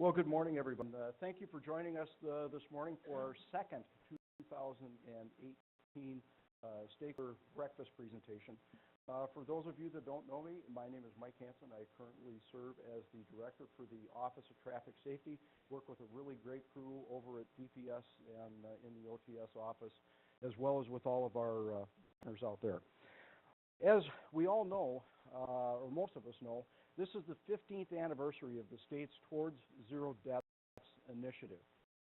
Well, good morning, everyone. Thank you for joining us this morning for our second 2018 Stakeholder breakfast presentation. For those of you that don't know me, my name is Mike Hansen. I currently serve as the director for the Office of Traffic Safety. Work with a really great crew over at DPS and in the OTS office, as well as with all of our partners out there. As we all know, or most of us know, this is the 15th anniversary of the state's Towards Zero Deaths initiative.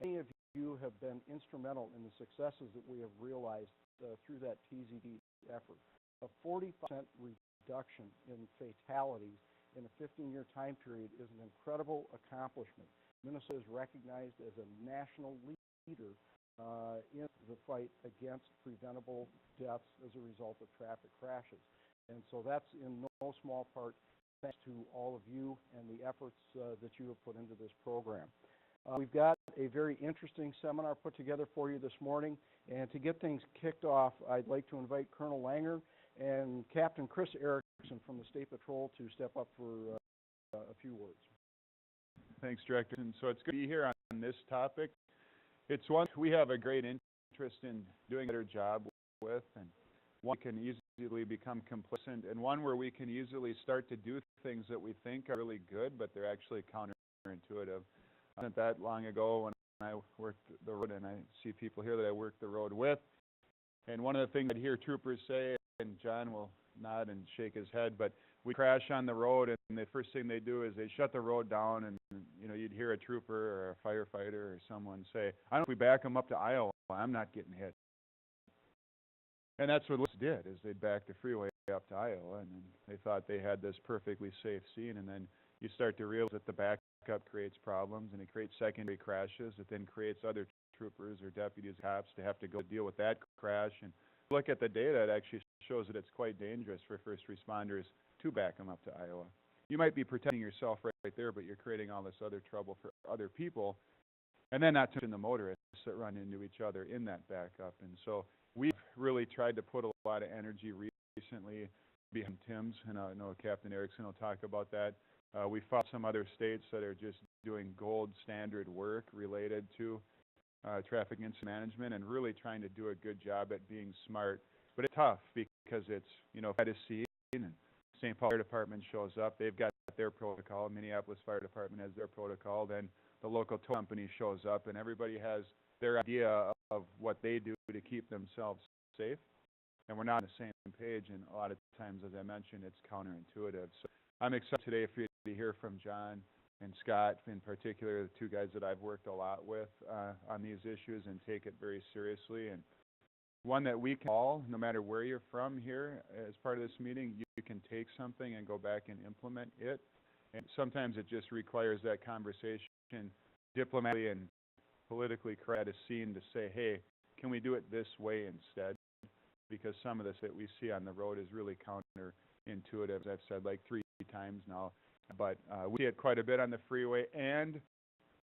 Many of you have been instrumental in the successes that we have realized through that TZD effort. A 40% reduction in fatalities in a 15-year time period is an incredible accomplishment. Minnesota is recognized as a national leader in the fight against preventable deaths as a result of traffic crashes. And so that's in no small part thanks to all of you and the efforts that you have put into this program. We've got a very interesting seminar put together for you this morning, and to get things kicked off, I'd like to invite Colonel Langer and Captain Chris Erickson from the State Patrol to step up for a few words. Thanks, Director. And so it's good to be here on this topic. It's one we have a great interest in doing a better job with, and one can easily become complacent, and one where we can easily start to do things that we think are really good, but they're actually counterintuitive. Not that long ago when I worked the road, and I see people here that I worked the road with, and one of the things I'd hear troopers say, and John will nod and shake his head, but we crash on the road, and the first thing they do is they shut the road down, and you'd hear a trooper or a firefighter or someone say, "I don't know if we back them up to Iowa, I'm not getting hit." And that's what did, is they'd back the freeway up to Iowa, and then they thought they had this perfectly safe scene, and then you start to realize that the backup creates problems, and it creates secondary crashes. It then creates other troopers or deputies, cops, to have to go deal with that crash. And look at the data, it actually shows that it's quite dangerous for first responders to back them up to Iowa. You might be protecting yourself right there, but you're creating all this other trouble for other people, and then not to mention the motorists that run into each other in that backup. And so we've really tried to put a lot of energy recently behind Tim's, and I know Captain Erickson will talk about that. We found some other states that are just doing gold standard work related to traffic incident management and really trying to do a good job at being smart. But it's tough because it's, at a scene, and St. Paul Fire Department shows up, they've got their protocol, Minneapolis Fire Department has their protocol, then the local tow company shows up, and everybody has their idea of what they do to keep themselves safe, and we're not on the same page, and a lot of times, as I mentioned, it's counterintuitive. So I'm excited today for you to hear from John and Scott, in particular, the two guys that I've worked a lot with on these issues and take it very seriously, and one that we can all, no matter where you're from here, as part of this meeting, you can take something and go back and implement it, and sometimes it just requires that conversation diplomatically and politically correct at a scene to say, hey, can we do it this way instead? Because some of this that we see on the road is really counterintuitive, as I've said like 3 times now. But we see it quite a bit on the freeway, and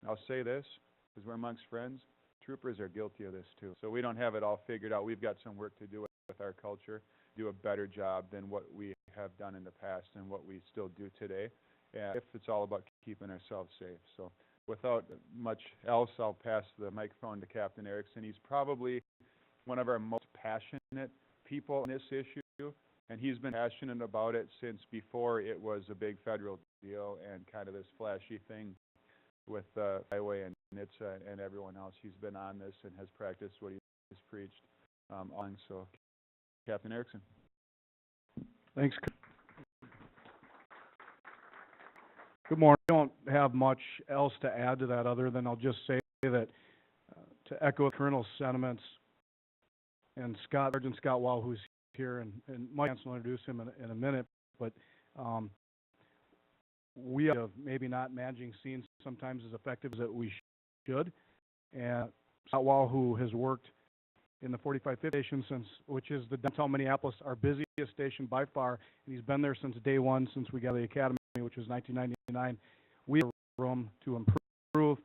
I'll say this, because we're amongst friends, troopers are guilty of this too. So we don't have it all figured out. We've got some work to do with our culture, do a better job than what we have done in the past and what we still do today, if it's all about keeping ourselves safe. So without much else, I'll pass the microphone to Captain Erickson. He's probably one of our most passionate people on this issue, and he's been passionate about it since before it was a big federal deal and kind of this flashy thing with highway and NHTSA and everyone else. He's been on this and has practiced what he's preached on. So, Captain Erickson. Thanks. Good morning. I don't have much else to add to that other than I'll just say that to echo Colonel's sentiments, and Sergeant Scott Wall, who's here, and Mike will introduce him in a minute, but we have maybe not managing scenes sometimes as effective as we should. And Scott Wall, who has worked in the 4550 station since, which is the downtown Minneapolis, our busiest station by far, and he's been there since day one, since we got the academy, which was 1999. We have room to improve,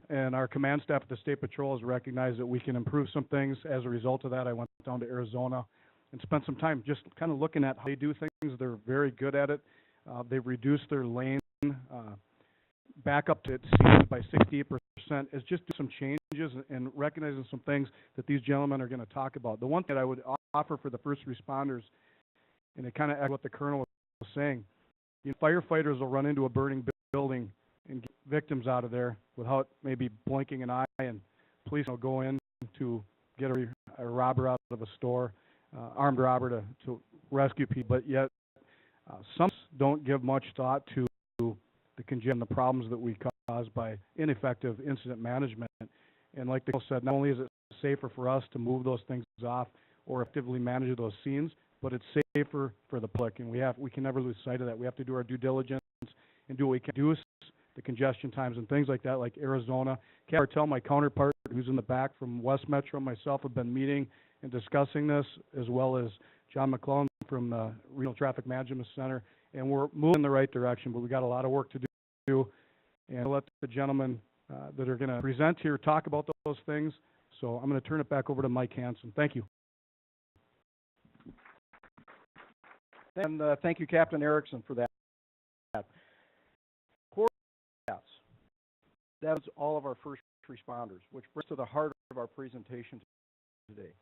and our command staff at the State Patrol has recognized that we can improve some things. As a result of that, I went down to Arizona and spent some time just kind of looking at how they do things. They're very good at it. They've reduced their lane back up to speed by 68% is just do some changes and recognizing some things that these gentlemen are going to talk about. The one thing that I would offer for the first responders, and it kind of echoes what the colonel was saying, you know, firefighters will run into a burning building and get victims out of there without maybe blinking an eye, and police will go in to get a robber out of a store, armed robber to rescue people, but yet some don't give much thought to the congestion, the problems that we cause by ineffective incident management. And like the colonel said, not only is it safer for us to move those things off or effectively manage those scenes, but it's safer for the public, and we can never lose sight of that. We have to do our due diligence and do what we can do the congestion times and things like that, like Arizona. Can't tell my counterpart who's in the back from West Metro and myself have been meeting and discussing this, as well as John McClellan from the Regional Traffic Management Center, and we're moving in the right direction, but we got a lot of work to do, and I'll let the gentlemen that are going to present here talk about those things. So I'm going to turn it back over to Mike Hansen. Thank you. And thank you, Captain Erickson, for that. That is all of our first responders, which brings to the heart of our presentation today.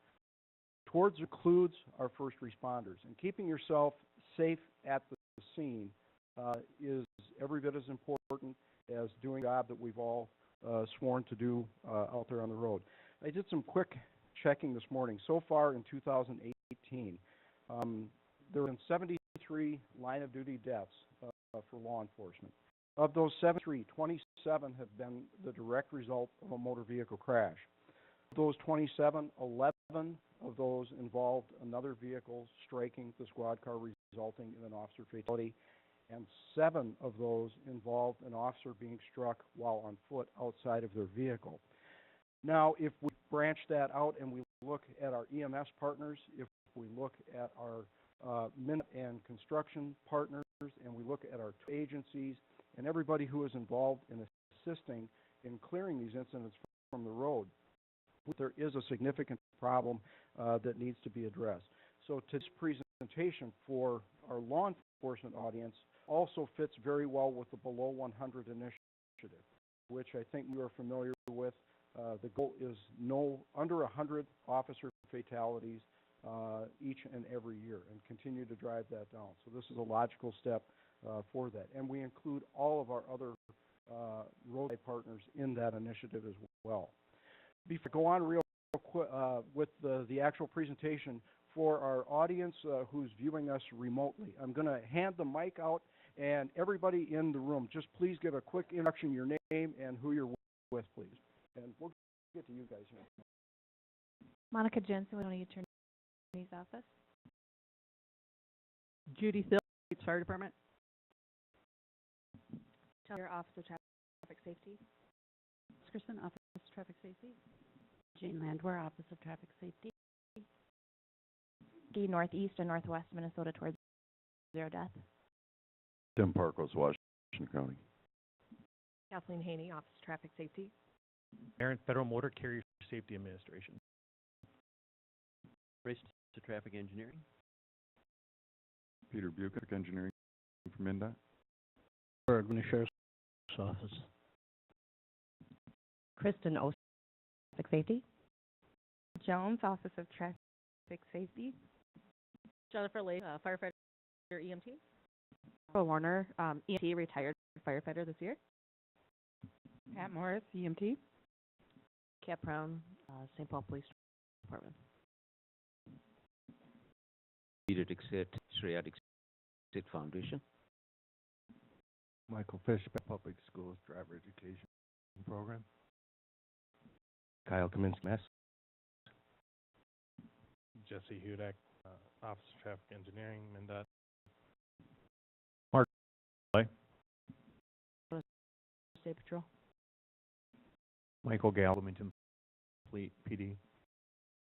Towards includes our first responders, and keeping yourself safe at the scene is every bit as important as doing the job that we've all sworn to do out there on the road. I did some quick checking this morning. So far in 2018, there have been 73 line-of-duty deaths for law enforcement. Of those 73, 27 have been the direct result of a motor vehicle crash. Of those 27, 11 of those involved another vehicle striking the squad car, resulting in an officer fatality, and 7 of those involved an officer being struck while on foot outside of their vehicle. Now, if we branch that out and we look at our EMS partners, if we look at our minute and construction partners, and we look at our agencies and everybody who is involved in assisting in clearing these incidents from the road, there is a significant problem that needs to be addressed. So today's presentation for our law enforcement audience also fits very well with the Below 100 initiative, which I think you are familiar with. The goal is under 100 officer fatalities each and every year, and continue to drive that down. So this is a logical step for that. And we include all of our other roadway partners in that initiative as well. Before I go on real quick with the actual presentation, for our audience who's viewing us remotely, I'm going to hand the mic out, and everybody in the room, just please give a quick introduction, your name and who you're with, please. And we'll get to you guys here. Monica Jensen with County Attorney's Office. Judy Thill, Fire Department. Your Office of Traffic Safety. Kristen, Office of Traffic Safety. Jane Landwehr, Office of Traffic Safety. Northeast and Northwest Minnesota towards 0 death. Tim Parkos, Washington County. Kathleen Haney, Office of Traffic Safety. Aaron, Federal Motor Carrier Safety Administration. Race to Traffic Engineering. Peter Bukic, Engineering from INDOT. Sheriff's Office. Kristen O, Traffic Safety. Jones, Office of Traffic Safety. Jennifer Lake, firefighter EMT. Warner, EMT, retired firefighter this year. Pat Morris, EMT. Kat Brown, St. Paul Police Department. Shreya Dixit Foundation. Michael Fish, Public Schools Driver Education Program. Kyle Kaminsky, Mass. Jesse Hudak, Office of Traffic Engineering, MnDOT. Mark Clay. State Patrol. Michael Gall, Bloomington Fleet PD.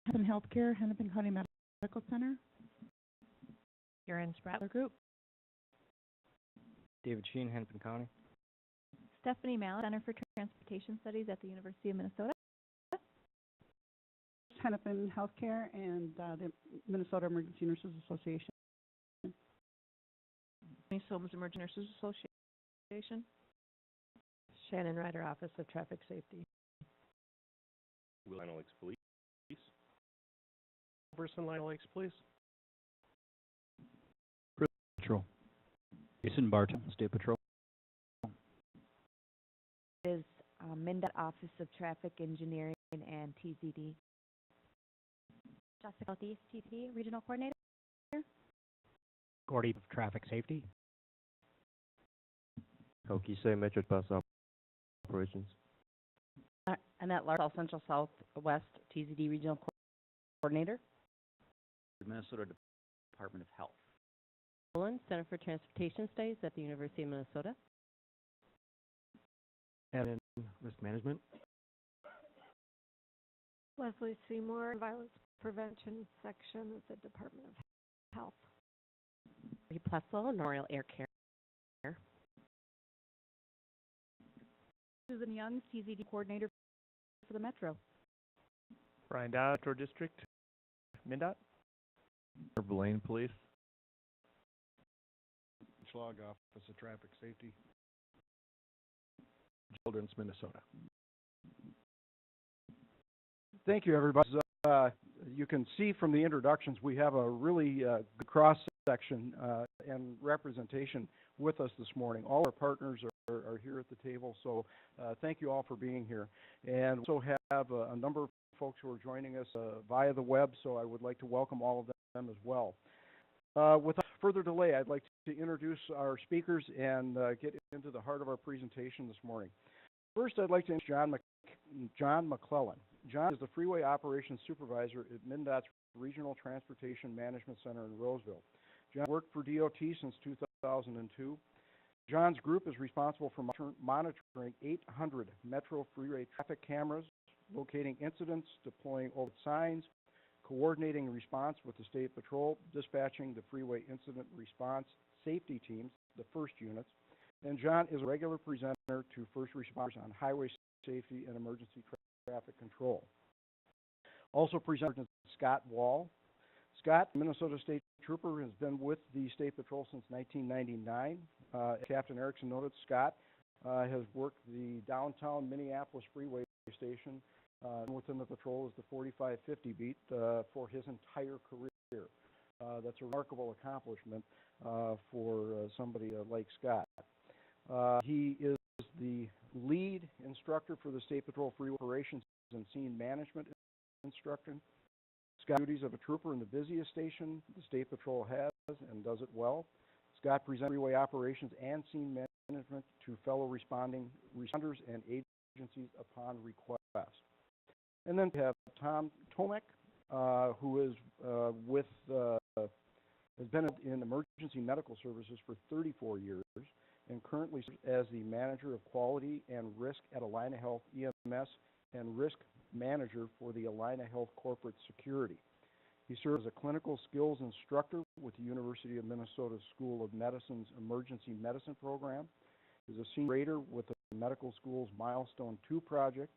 Hennepin Healthcare, Hennepin County Medical Center. Karen Spratler Group. David Sheen, Hennepin County. Stephanie Mallet, Center for Transportation Studies at the University of Minnesota. Hennepin Healthcare and the Minnesota Emergency Nurses Association. Minnesota's Emergency Nurses Association. Shannon Ryder, Office of Traffic Safety. Lionel Lakes Police. Person, Lionel Lakes Police. Patrol. Jason Barton, State Patrol. Is MnDOT Office of Traffic Engineering and TZD. Jessica Southeast, TZD, Regional Coordinator. Gordy of Traffic Safety. Kokise Metro Bus Operations. Annette Lark, South Central Southwest TZD Regional Coordinator. Minnesota Department of Health. Olin, Center for Transportation Studies at the University of Minnesota. And Risk Management. Leslie Seymour, Violence Prevention Section at the Department of Health. Lee Plessel, Memorial Air Care. Susan Young, TZD Coordinator for the Metro. Brian Dodd, Metro District. MnDOT. Blaine Police. Schlag, Office of Traffic Safety. Children's, Minnesota. Thank you, everybody. You can see from the introductions, we have a really good cross-section and representation with us this morning. All our partners are here at the table, so thank you all for being here. And we also have a number of folks who are joining us via the web, so I would like to welcome all of them as well. Without further delay, I'd like to introduce our speakers and get into the heart of our presentation this morning. First, I'd like to introduce John McClellan. John is the Freeway Operations Supervisor at MnDOT's Regional Transportation Management Center in Roseville. John worked for DOT since 2002. John's group is responsible for monitoring 800 Metro freeway traffic cameras, locating incidents, deploying overhead signs, coordinating response with the State Patrol, dispatching the Freeway Incident Response Safety Teams, the first units, and John is a regular presenter to first responders on highway safety and emergency traffic control. Also presented Scott Wall. Scott, Minnesota State Trooper, has been with the State Patrol since 1999. Captain Erickson noted, Scott has worked the downtown Minneapolis Freeway Station within the patrol is the 4550 beat for his entire career. That's a remarkable accomplishment for somebody like Scott. He is the lead instructor for the State Patrol Freeway Operations and Scene Management Instructor. Scott duties of a trooper in the busiest station the State Patrol has and does it well. Scott presents freeway operations and scene management to fellow responders and agencies upon request. And then we have Tom Tomek, who is has been in emergency medical services for 34 years and currently serves as the Manager of Quality and Risk at Allina Health EMS and Risk Manager for the Allina Health Corporate Security. He serves as a clinical skills instructor with the University of Minnesota School of Medicine's Emergency Medicine Program. He's a senior rater with the medical school's Milestone 2 project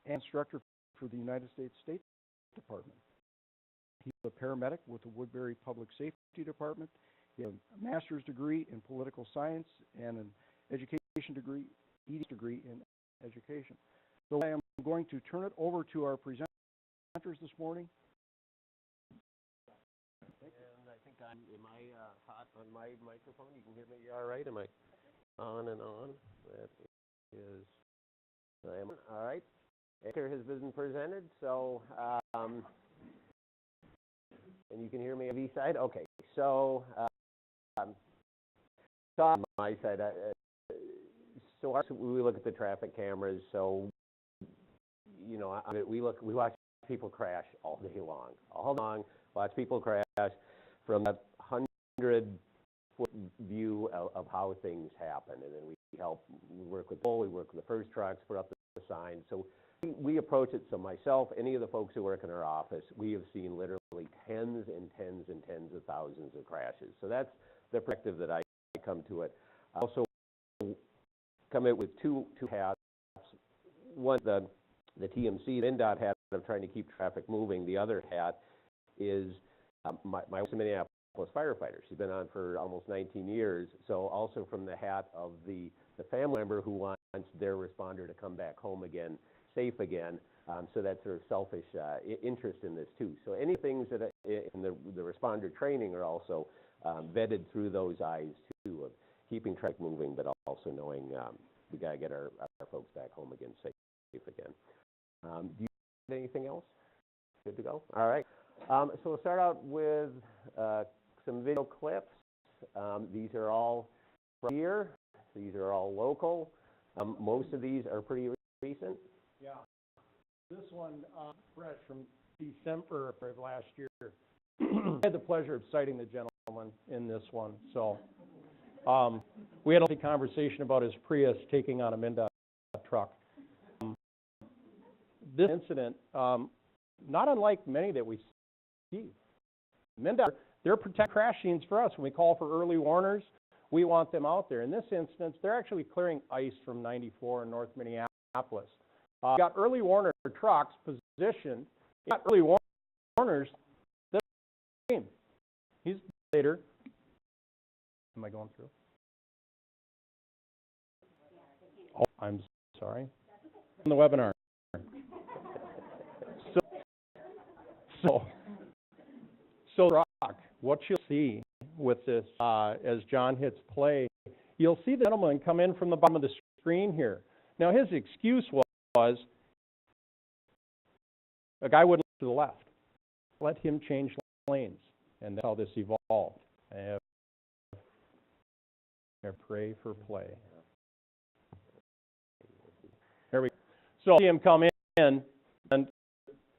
and instructor for the United States State Department. He's a paramedic with the Woodbury Public Safety Department. He has a master's degree in political science and an education degree, in education. So I am going to turn it over to our presenters this morning. And I think am I hot on my microphone? You can hear me all right? Am I on and on? That is, I am all right. Answer has been presented, so and you can hear me on the side. Okay, so on my side, so we look at the traffic cameras. So you know, we watch people crash all day long. Watch people crash from that 100-foot view of how things happen, and then we work with we work with the first trucks, put up the signs. So we approach it. So myself, any of the folks who work in our office, we have seen literally tens and tens and tens of thousands of crashes. So that's the perspective that I come to it. I also come in with two hats. One, the TMC, MnDOT hat of trying to keep traffic moving. The other hat is my wife's a Minneapolis firefighter. She's been on for almost 19 years. So also from the hat of the the family member who wants their responder to come back home again, safe again. So that's sort of selfish interest in this too. So any things that in the responder training are also vetted through those eyes too, of keeping traffic moving, but also knowing we got to get our folks back home again safe again. Do you have anything else? Good to go? All right. So we'll start out with some video clips. These are all from here. These are all local. Most of these are pretty recent. Yeah. This one, fresh from December of last year. I had the pleasure of citing the gentleman in this one. So we had a conversation about his Prius taking on a MnDOT truck. This incident, not unlike many that we see. MnDOT, they're protect crash scenes for us. When we call for early warners, we want them out there. In this instance, they're actually clearing ice from 94 in North Minneapolis. Got early warner trucks positioned. Got early warners. He's later. Am I going through? Oh, I'm sorry. On the webinar. So rock. What you'll see with this, as John hits play, you'll see the gentleman come in from the bottom of the screen here. Now his excuse was a guy wouldn't look to the left. Let him change lanes, and that's how this evolved. I pray for play. There we go. So see him come in, and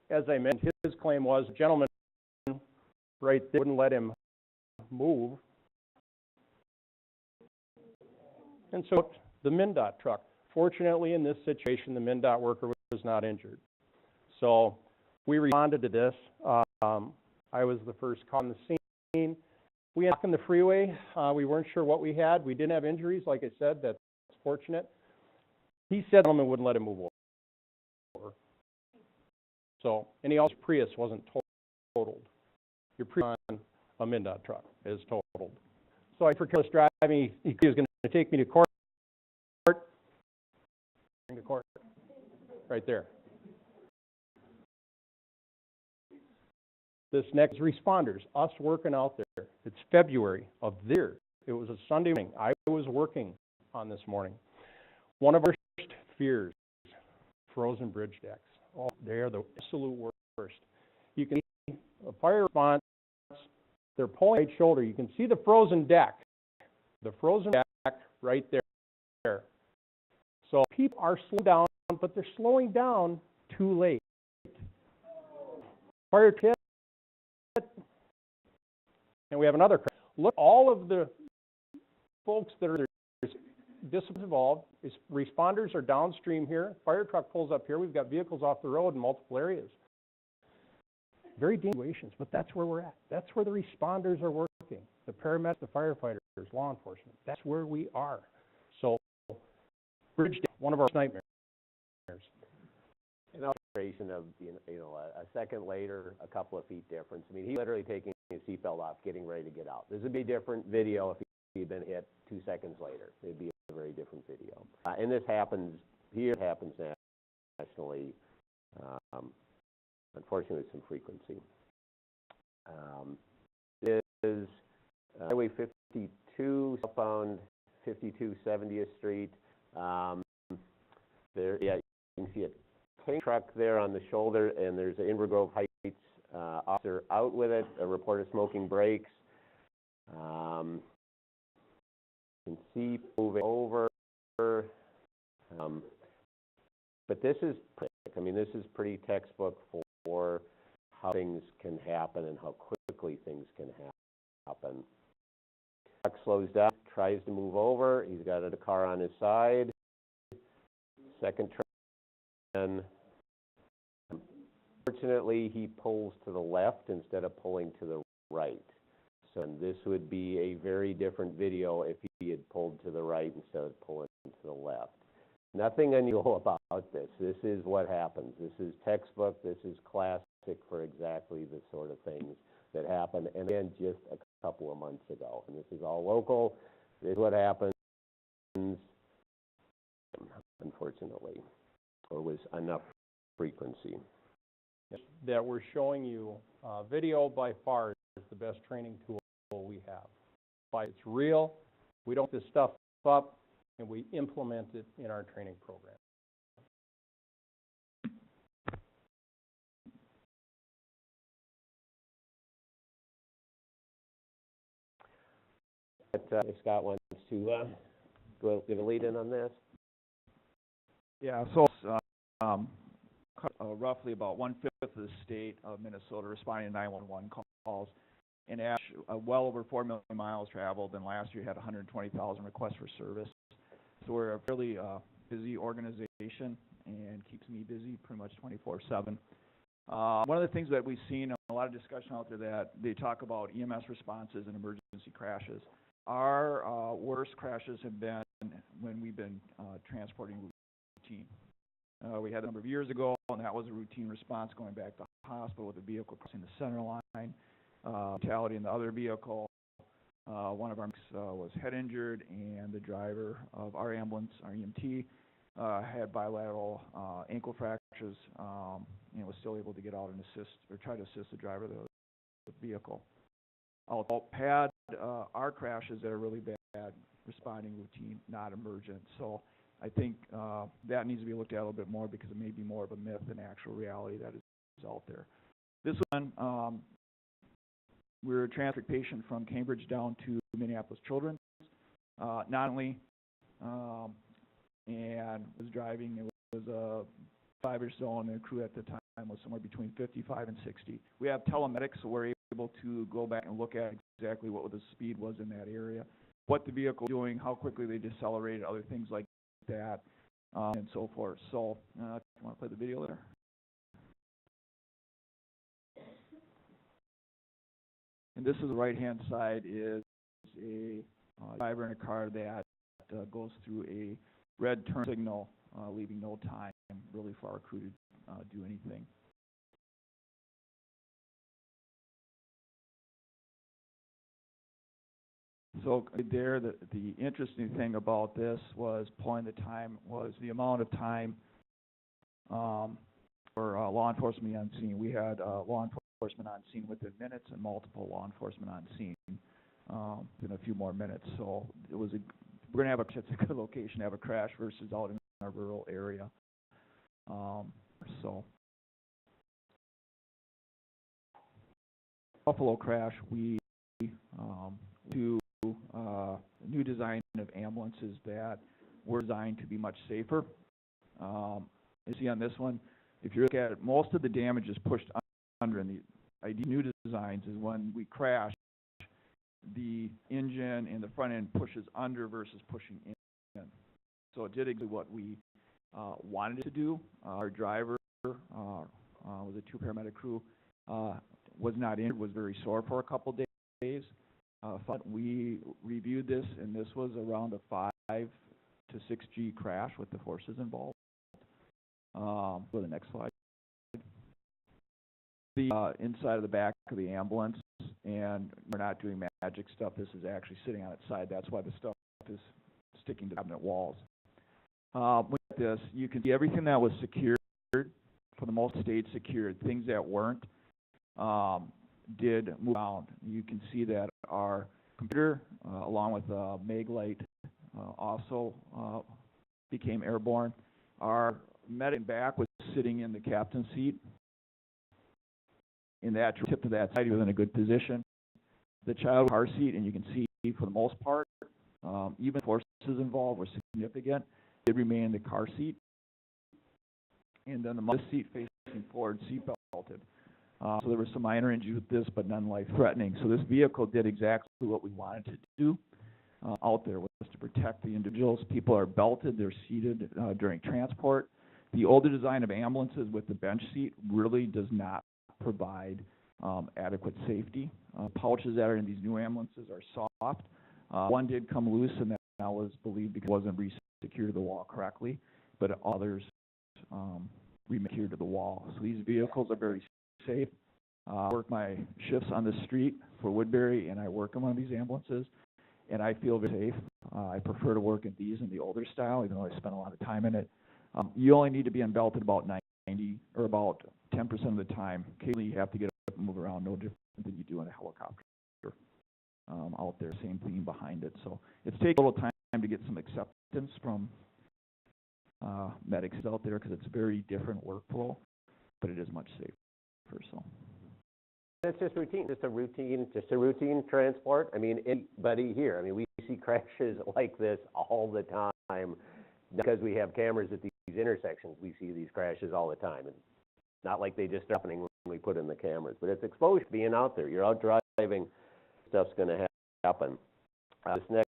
as I mentioned, his claim was the gentleman right there wouldn't let him move. And so the MnDOT truck. Fortunately, in this situation, the MnDOT worker was not injured. So we responded to this. I was the first call on the scene. We had on the freeway. We weren't sure what we had. We didn't have injuries, like I said. That's fortunate. He said the gentleman wouldn't let him move over. So, and he also, Prius wasn't totaled. Your Prius on a MnDOT truck is totaled. So for careless driving, he was going to take me to court. To court, right there. This next responders, us working out there. It's February of this year. It was a Sunday morning. I was working on this morning. One of our worst fears, frozen bridge decks. Oh, they are the absolute worst. You can see a fire response. They're pulling right shoulder. You can see the frozen deck. The frozen deck right there. So people are slowing down, but they're slowing down too late. Fire hit, and we have another crash. Look, all of the folks that are disciplines involved. Responders are downstream here. Fire truck pulls up here. We've got vehicles off the road in multiple areas. Very dangerous situations, but that's where we're at. That's where the responders are working. The paramedics, the firefighters, law enforcement. That's where we are. So, bridge day, one of our nightmares. An illustration of a second later, a couple of feet difference. I mean, he's literally taking his seatbelt off, getting ready to get out. This would be a different video if he had been hit 2 seconds later. It'd be a very different video. And this happens here. It happens nationally. Unfortunately, with some frequency. This is Highway 52, southbound 52 70th Street. There, yeah, you can see a tank truck there on the shoulder, and there's an Inver Grove Heights officer out with it. A report of smoking brakes. You can see moving over. But this is, I mean, this is pretty textbook for how things can happen and how quickly things can happen. Truck slows down, tries to move over. He's got a car on his side. Second truck, and fortunately, he pulls to the left instead of pulling to the right. So this would be a very different video if he had pulled to the right instead of pulling to the left. Nothing unusual about this. This is what happens. This is textbook. This is classic for exactly the sort of things that happen. And again, just a couple of months ago. And this is all local. This is what happens unfortunately, or was enough frequency. That we're showing you, video by far is the best training tool we have. It's real, we don't make this stuff up, and we implement it in our training program. If Scott wants to give a lead in on this. Yeah, so roughly about 1/5 of the state of Minnesota responding to 911 calls, and well over 4 million miles traveled, and last year had 120,000 requests for service. So we're a fairly busy organization, and keeps me busy pretty much 24/7. One of the things that we've seen, a lot of discussion out there, that they talk about EMS responses and emergency crashes. Our worst crashes have been when we've been transporting routine. We had a number of years ago, and that was a routine response going back to the hospital with a vehicle crossing the center line, fatality in the other vehicle. One of our was head injured, and the driver of our ambulance, our EMT, had bilateral ankle fractures, and was still able to get out and assist, or try to assist the driver of the vehicle. I'll pad our crashes that are really bad, responding routine, not emergent. So I think that needs to be looked at a little bit more, because it may be more of a myth than actual reality that is out there. This one, we're a transfer patient from Cambridge down to Minneapolis Children's. Not only, and was driving, it was a 5-ish zone, and the crew at the time was somewhere between 55 and 60. We have telematics, so we're able to go back and look at exactly what the speed was in that area, what the vehicle was doing, how quickly they decelerated, other things like that, and so forth. So, you want to play the video there? And this is the right-hand side is a driver in a car that goes through a red turn signal, leaving no time really for our crew to do anything. So there, the interesting thing about this was pulling the time, was the amount of time for law enforcement on scene. We had law enforcement on scene within minutes, and multiple law enforcement on scene in a few more minutes. So it was we're gonna have it's a good location to have a crash versus out in our rural area. So Buffalo crash, we do new design of ambulances that were designed to be much safer. You see on this one, if you look at it, most of the damage is pushed under, and the idea of new designs is when we crash, the engine and the front end pushes under versus pushing in. So it did exactly what we wanted it to do. Our driver was a 2 paramedic crew, was not injured, was very sore for a couple days. We reviewed this, and this was around a 5 to 6G crash with the forces involved. Go to the next slide. The inside of the back of the ambulance, and we're not doing magic stuff. This is actually sitting on its side. That's why the stuff is sticking to cabinet walls. With this, you can see everything that was secured, for the most, stayed secured. Things that weren't did move around. You can see that our computer, along with mag light, also became airborne. Our medic back was sitting in the captain's seat. In that tip to that side, he was in a good position. The child car seat, and you can see for the most part, even forces involved were significant, did remain in the car seat. And then the mother seat facing forward, seat belted. So there were some minor injuries with this, but none life-threatening. So this vehicle did exactly what we wanted to do out there, was to protect the individuals. People are belted, they're seated during transport. The older design of ambulances with the bench seat really does not provide adequate safety. Pouches that are in these new ambulances are soft. One did come loose, and that was believed because it wasn't re-secured to the wall correctly, but others re-secured to the wall. So these vehicles are very safe. I work my shifts on the street for Woodbury, and I work in one of these ambulances, and I feel very safe. I prefer to work in these in the older style, even though I spent a lot of time in it. You only need to be unbelted about 90 or about 10% of the time. Occasionally you have to get up and move around, no different than you do in a helicopter out there, same thing behind it. So it's taken a little time to get some acceptance from medics out there because it's a very different workflow, but it is much safer. So it's just routine, just a routine transport. I mean, anybody here, I mean, we see crashes like this all the time because we have cameras at these intersections. We see these crashes all the time, and not like they just are happening when we put in the cameras, but it's exposure, being out there. You're out driving, stuff's going to happen. This next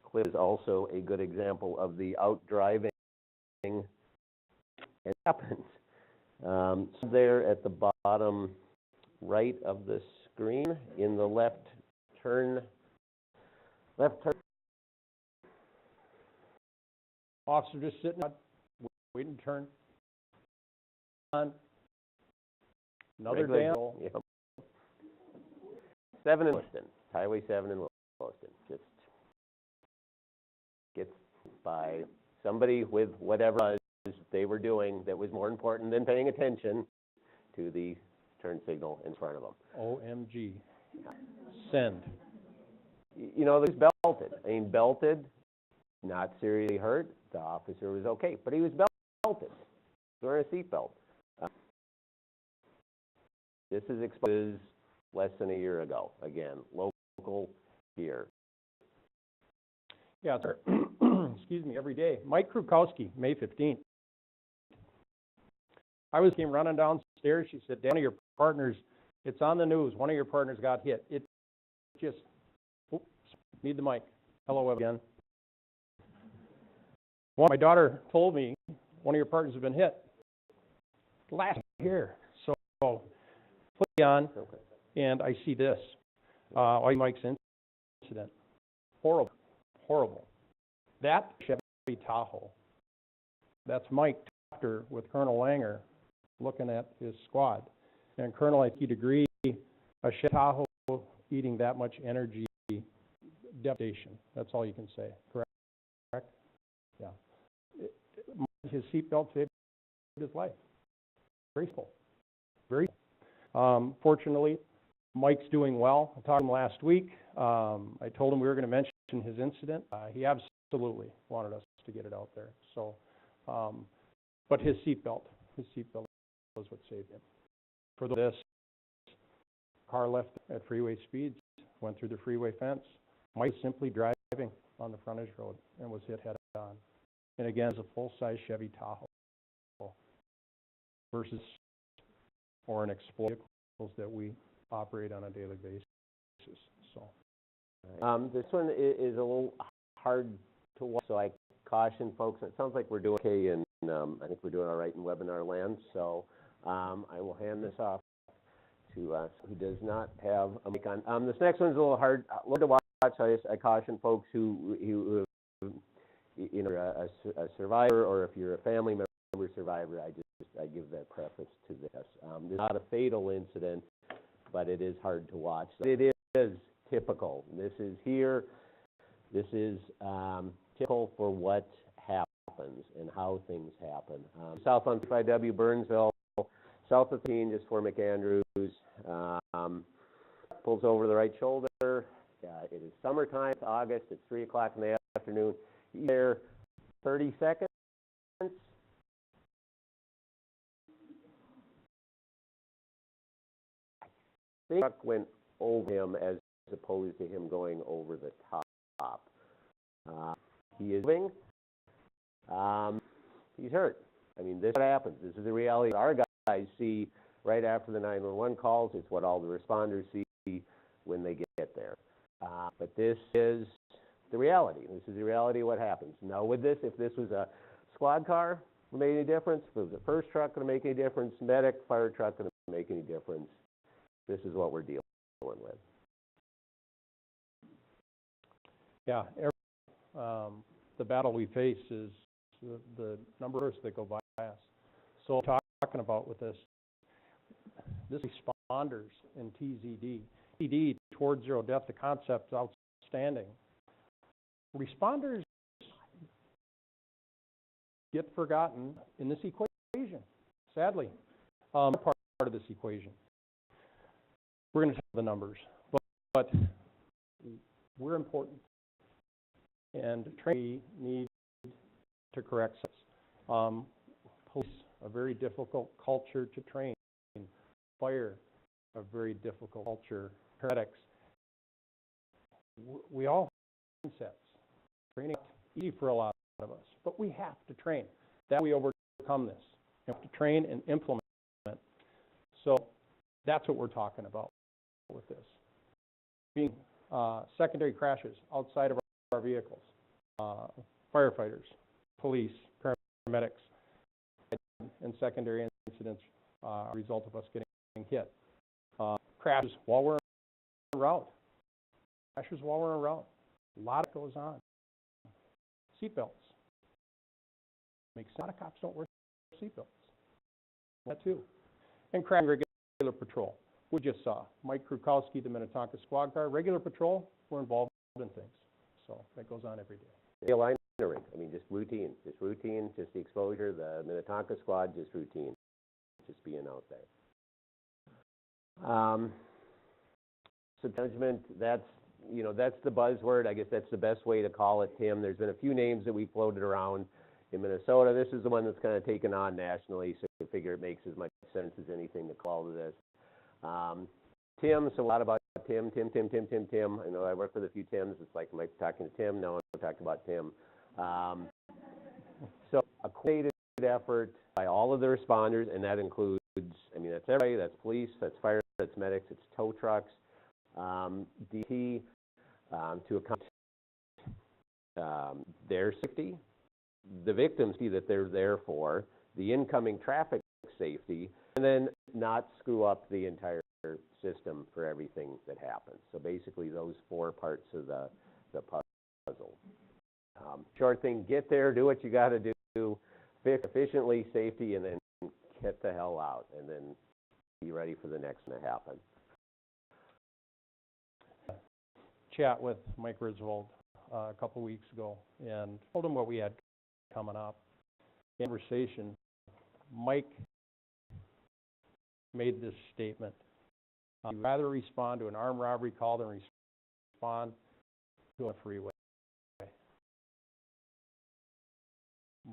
clip is also a good example of the out driving. It happens. There at the bottom right of the screen in the left turn. Officer just sitting out, waiting to turn on. Another day. Yep. 7 in Lewiston, Highway 7 in Lewiston. Just gets by somebody with whatever they were doing that was more important than paying attention to the turn signal in front of them. OMG. Send. You know, there's belted. I mean, belted, not seriously hurt. The officer was okay, but he was belted. Wearing a seatbelt. This is exposed less than a year ago. Again, local here. Yeah, sir. Excuse me, every day. Mike Krukowski, May 15th. Came running downstairs. She said, one of your partners, it's on the news, one of your partners got hit. It just, oops, need the mic. Hello again. Well, my daughter told me one of your partners has been hit. Last year. So, put it on, and I see this. Mike's incident. Horrible. Horrible. That Chevy Tahoe. That's Mike Doctor with Colonel Langer looking at his squad. And Colonel, I think you'd agree, a Chevy Tahoe eating that much energy, devastation. That's all you can say. Correct? Yeah. His seatbelt saved his life. Very simple. Very simple. Fortunately, Mike's doing well. I talked to him last week. I told him we were going to mention his incident. He absolutely wanted us to get it out there. So, but his seatbelt was what saved him. For this, car left at freeway speeds, went through the freeway fence. Mike was simply driving on the frontage road and was hit head on. And again, it's a full-size Chevy Tahoe versus or an explosive vehicles that we operate on a daily basis. So, this one is a little hard to watch, so I caution folks. It sounds like we're doing okay, and I think we're doing all right in webinar land. So I will hand this off to who does not have a mic on. This next one's a little hard to watch. I caution folks who you know, a survivor, or if you're a family member survivor, I give that preface to this. This is not a fatal incident, but it is hard to watch. So it is typical. This is typical for what happens and how things happen. South on 5W, Burnsville, south of 13, just for McAndrews, pulls over the right shoulder. It is summertime, it's August, it's 3 o'clock in the afternoon. He's there 30 seconds. I think the truck went over him as opposed to him going over the top. He is moving. He's hurt. I mean, this is what happens. This is the reality our guys see right after the 911 calls. It's what all the responders see when they get there. But this is the reality. This is the reality of what happens. Now, with this, if this was a squad car, would it make any difference? If it was a first truck, going to make any difference? Medic, fire truck, going to make any difference? This is what we're dealing with. yeah, the battle we face is the number of hours that go by us. So talking about with this responders in TZD towards zero death, the concept's outstanding. responders get forgotten in this equation, sadly. Part of this equation. We're going to tell the numbers, but we're important, and we need to correct this. Police, a very difficult culture to train. Fire, a very difficult culture. Paramedics, we all have sets. Training is easy for a lot of us, but we have to train. That we overcome this. We have to train and implement. So that's what we're talking about with this. Being secondary crashes outside of our vehicles, firefighters, police, paramedics, and secondary incidents a result of us getting hit. Crashes while we're en route. Crashes while we're en route. A lot goes on. Seatbelts. Makes sense. A lot of cops don't wear seatbelts. That too. And crashing regular patrol. We just saw Mike Krukowski, the Minnetonka squad car. Regular patrol, we're involved in things. So that goes on every day. The alignering, I mean, just routine, just the exposure. The Minnetonka squad, just routine, just being out there. So management, that's the buzzword. I guess that's the best way to call it, Tim. There's been a few names that we floated around in Minnesota. This is the one that's kind of taken on nationally, so I figure it makes as much sense as anything to call to this. Tim, so a lot about Tim. I know I work with a few Tims. It's like, am I talking to Tim? No, I'm talking about Tim. So a coordinated effort by all of the responders, and that includes, I mean, that's everybody, that's police, that's fire, that's medics, it's tow trucks, DT, to account their safety, the victims that they're there for, the incoming traffic safety, and then not screw up the entire system for everything that happens. So basically those four parts of the puzzle. Short thing, get there, do what you got to do, fix efficiently, safety, and then get the hell out, and then be ready for the next one to happen. Chat with Mike Griswold a couple weeks ago and told him what we had coming up. In conversation, Mike made this statement. He'd rather respond to an armed robbery call than respond to a freeway.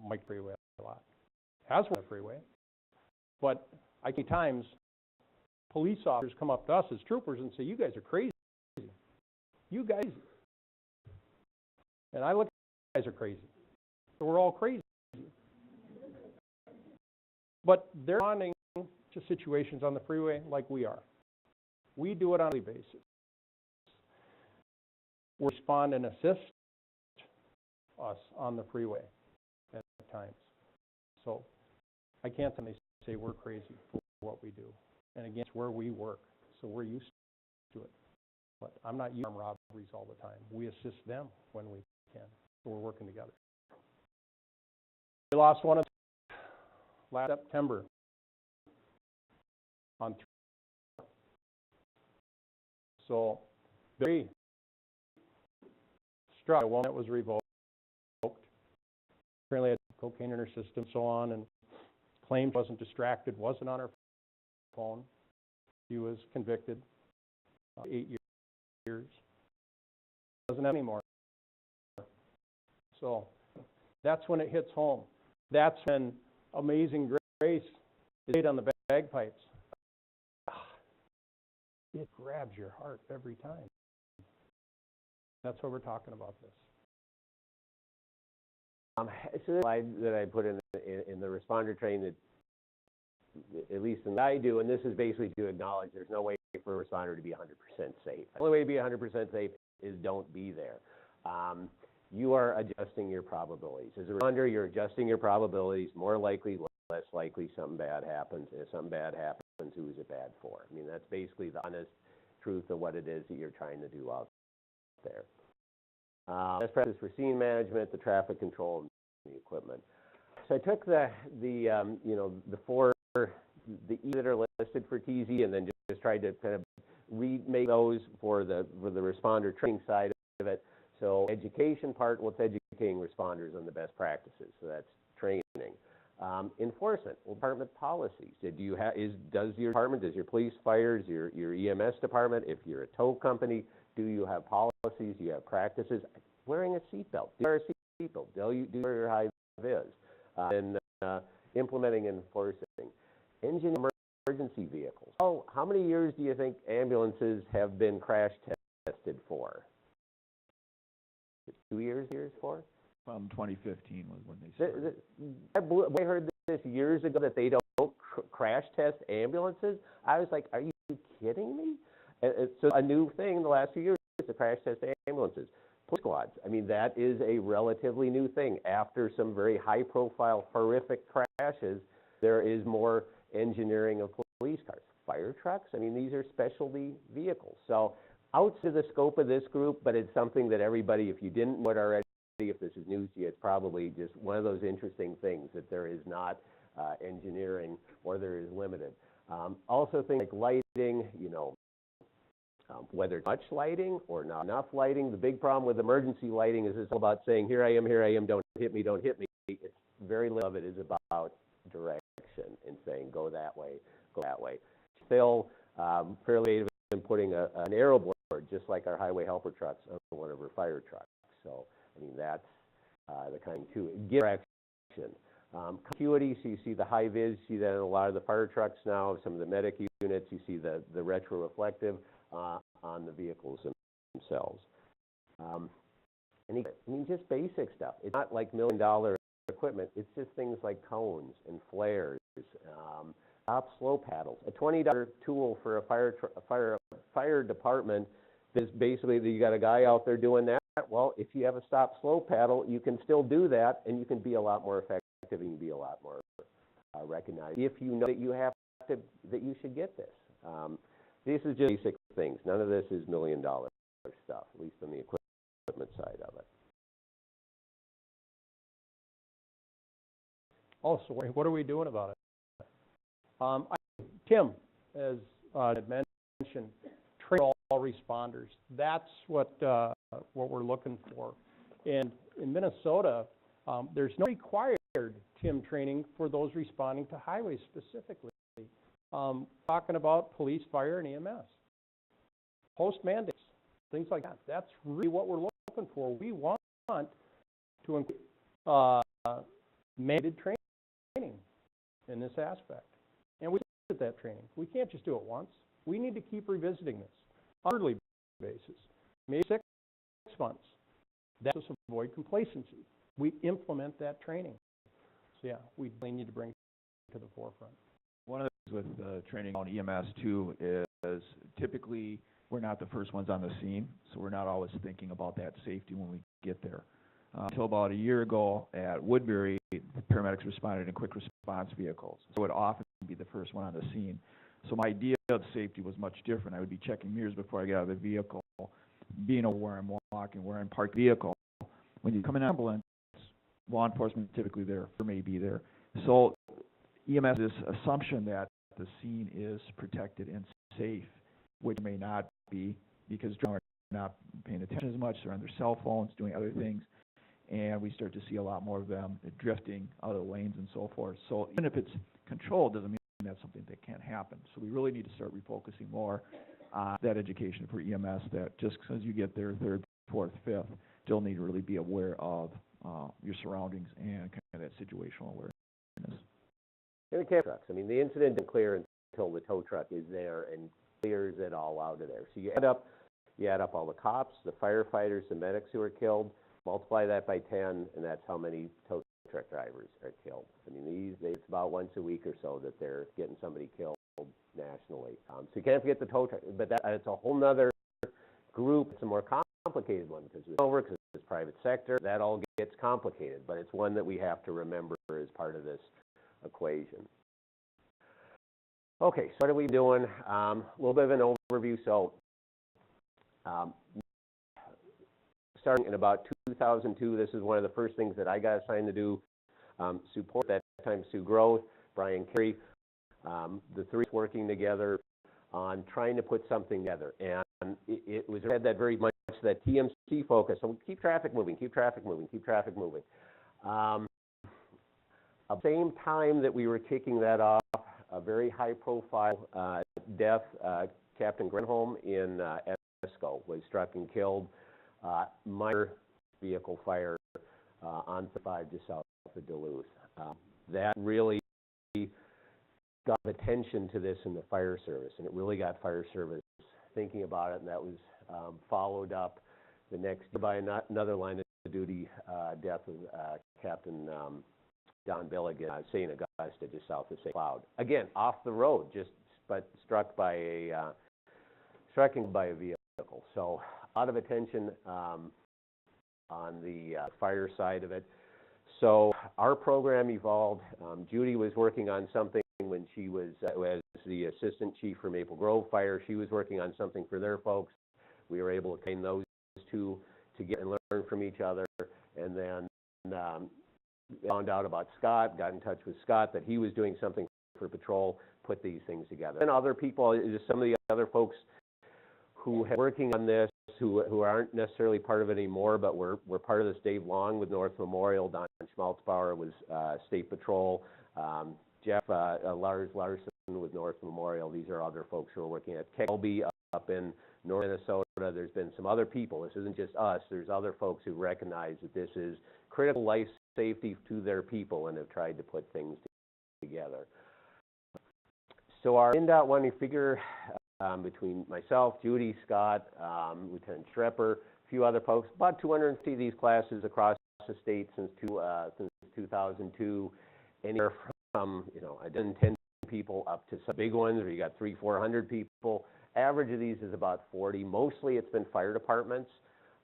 Mike freeway a lot. Has one freeway. But I think times police officers come up to us as troopers and say, you guys are crazy. You guys. And I look at you guys are crazy. So we're all crazy. But they're responding to situations on the freeway like we are. We do it on a daily basis. We respond and assist us on the freeway at times. So I can't say we're crazy for what we do. And again, it's where we work, so we're used to it. But I'm not using armed robberies all the time. We assist them when we can. So we're working together. We lost one last September on 3. So very struck. A woman that was revoked. Apparently had cocaine in her system, so on, and claimed wasn't distracted, wasn't on her phone. She was convicted. 8 years. Doesn't have anymore. So that's when it hits home. That's when Amazing Grace is played on the bagpipes. It grabs your heart every time. That's why we're talking about this. So the slide that I put in the responder training, that at least in what I do, and this is basically to acknowledge there's no way for a responder to be 100% safe. The only way to be 100% safe is don't be there. You are adjusting your probabilities. As a responder, you're adjusting your probabilities. More likely, less likely something bad happens. If something bad happens, who is it bad for? I mean, that's basically the honest truth of what it is that you're trying to do out there. Best practice for scene management, the traffic control, and the equipment. So I took the four, the E that are listed for TZ, and then just tried to kind of remake those for the responder training side of it. So education part, what's educating responders on the best practices? So that's training. Enforcement, department policies. Does your department, does your police, fire, your EMS department, if you're a tow company, do you have policies, do you have practices? Wearing a seatbelt. Do you wear a seatbelt? Do you wear your high vis? And implementing and enforcing. Engineering emergency vehicles. Oh, how many years do you think ambulances have been crash tested for? 2 years for? From 2015 was when they started. I heard this years ago that they don't crash test ambulances. I was like, are you kidding me? So a new thing in the last few years is to crash test ambulances. Police squads, I mean, that is a relatively new thing. After some very high-profile, horrific crashes, there is more engineering of police cars. Fire trucks, I mean, these are specialty vehicles. So outside of the scope of this group, but it's something that everybody, if you didn't know it already, if this is news to you, it's probably just one of those interesting things that there is not engineering or there is limited. Also things like lighting, you know, whether it's much lighting or not enough lighting. The big problem with emergency lighting is it's all about saying, here I am, don't hit me, don't hit me. It's very little of it is about direction and saying, go that way, go that way. Still fairly creative in putting an arrow board, just like our highway helper trucks, on one of our fire trucks. So, I mean, that's the kind too. Give direction. Acuity, so you see the high vis, you see that in a lot of the fire trucks now, some of the medic units, you see the retroreflective on the vehicles themselves. I mean, just basic stuff. It's not like $1 million equipment. It's just things like cones and flares, stop slow paddles. A $20 tool for a fire department is basically that you got a guy out there doing that. Well, if you have a stop slow paddle, you can still do that, and you can be a lot more effective, and you can be a lot more recognized. If you know that you have to, that you should get this. This is just basic things. None of this is $1 million stuff, at least on the equipment side of it. Also, what are we doing about it? Tim, as had mentioned, train all responders. That's what we're looking for. And in Minnesota, there's no required TIM training for those responding to highways specifically. Talking about police, fire, and EMS. Post mandates, things like that. That's really what we're looking for. We want to include mandated training in this aspect. And we look at that training. We can't just do it once. We need to keep revisiting this on a yearly basis, maybe 6 months. That's just avoid complacency. We implement that training. So yeah, we really need to bring it to the forefront. One of the things with training on EMS too is typically we're not the first ones on the scene, so we're not always thinking about that safety when we get there. Until about a year ago at Woodbury, the paramedics responded in quick response vehicles. So I would often be the first one on the scene. So my idea of safety was much different. I would be checking mirrors before I get out of the vehicle, being aware where I'm walking, where I'm parked the vehicle. When you come in an ambulance, law enforcement typically there or may be there. So EMS is this assumption that the scene is protected and safe, which may not be because drivers are not paying attention as much. They're on their cell phones, doing other things, and we start to see a lot more of them drifting out of the lanes and so forth. So even if it's controlled, doesn't mean that's something that can't happen. So we really need to start refocusing more on that education for EMS, that just because you get there third, fourth, fifth, still need to really be aware of your surroundings and kind of that situational awareness. And the camp trucks, I mean, the incident didn't clear until the tow truck is there and clears it all out of there. So you add up all the cops, the firefighters, the medics who are killed, multiply that by 10, and that's how many tow truck drivers are killed. I mean, it's about once a week or so that they're getting somebody killed nationally. So you can't forget the tow truck, but it's a whole nother group. It's a more complicated one because it's private sector. That all gets complicated, but it's one that we have to remember as part of this equation. Okay, so what are we doing? A little bit of an overview. So starting in about 2002, this is one of the first things that I got assigned to do. Support that time Sue Growth, Brian Carey, the three working together on trying to put something together. And it was had that very much that TMC focus. So keep traffic moving, keep traffic moving, keep traffic moving. At the same time that we were kicking that off, a very high-profile death, Captain Grenholm in Esco was struck and killed. Minor vehicle fire on 5 just south of Duluth. That really got attention to this in the fire service, and it really got fire service thinking about it, and that was followed up the next year by another line of duty death of Captain Don Billigan, St. Augusta, just south of St. Cloud. Again, off the road, but struck by a vehicle. So a lot of attention on the fire side of it. So our program evolved. Judy was working on something when she was as the assistant chief for Maple Grove Fire. She was working on something for their folks. We were able to train those two to get and learn from each other, and then found out about Scott, got in touch with Scott that he was doing something for patrol, put these things together. And other people, just some of the other folks who are working on this, who aren't necessarily part of it anymore, but were part of this. Dave Long with North Memorial, Don Schmaltzbauer was State Patrol, Jeff Lars Larson with North Memorial. These are other folks who are working at Kelby up in North Minnesota. There's been some other people. This isn't just us. There's other folks who recognize that this is critical life safety to their people and have tried to put things together. So our NDOT one figure between myself, Judy, Scott, Lieutenant Strepper, a few other folks, about 250 of these classes across the state since 2002, anywhere from 10 people up to some big ones where you got 300-400 people. Average of these is about 40. Mostly it's been fire departments.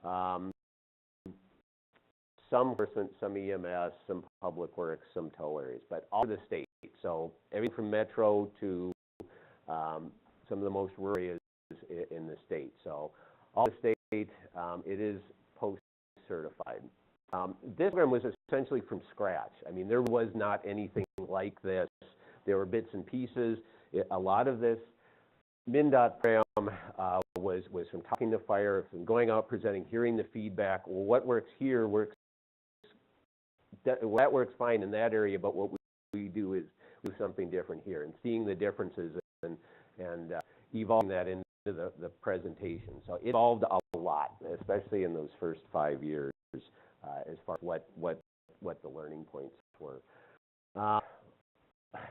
Some enforcement, some EMS, some public works, some tow areas, but all of the state. So everything from metro to some of the most rural areas in the state. So all the state, it is post-certified. This program was essentially from scratch. I mean, there was not anything like this. There were bits and pieces. A lot of this MnDOT program was from talking to fire, from going out, presenting, hearing the feedback. Well, what works here works. That works fine in that area, but what we do is do something different here, and seeing the differences and evolving that into the presentation. So it evolved a lot, especially in those first 5 years, as far as what the learning points were.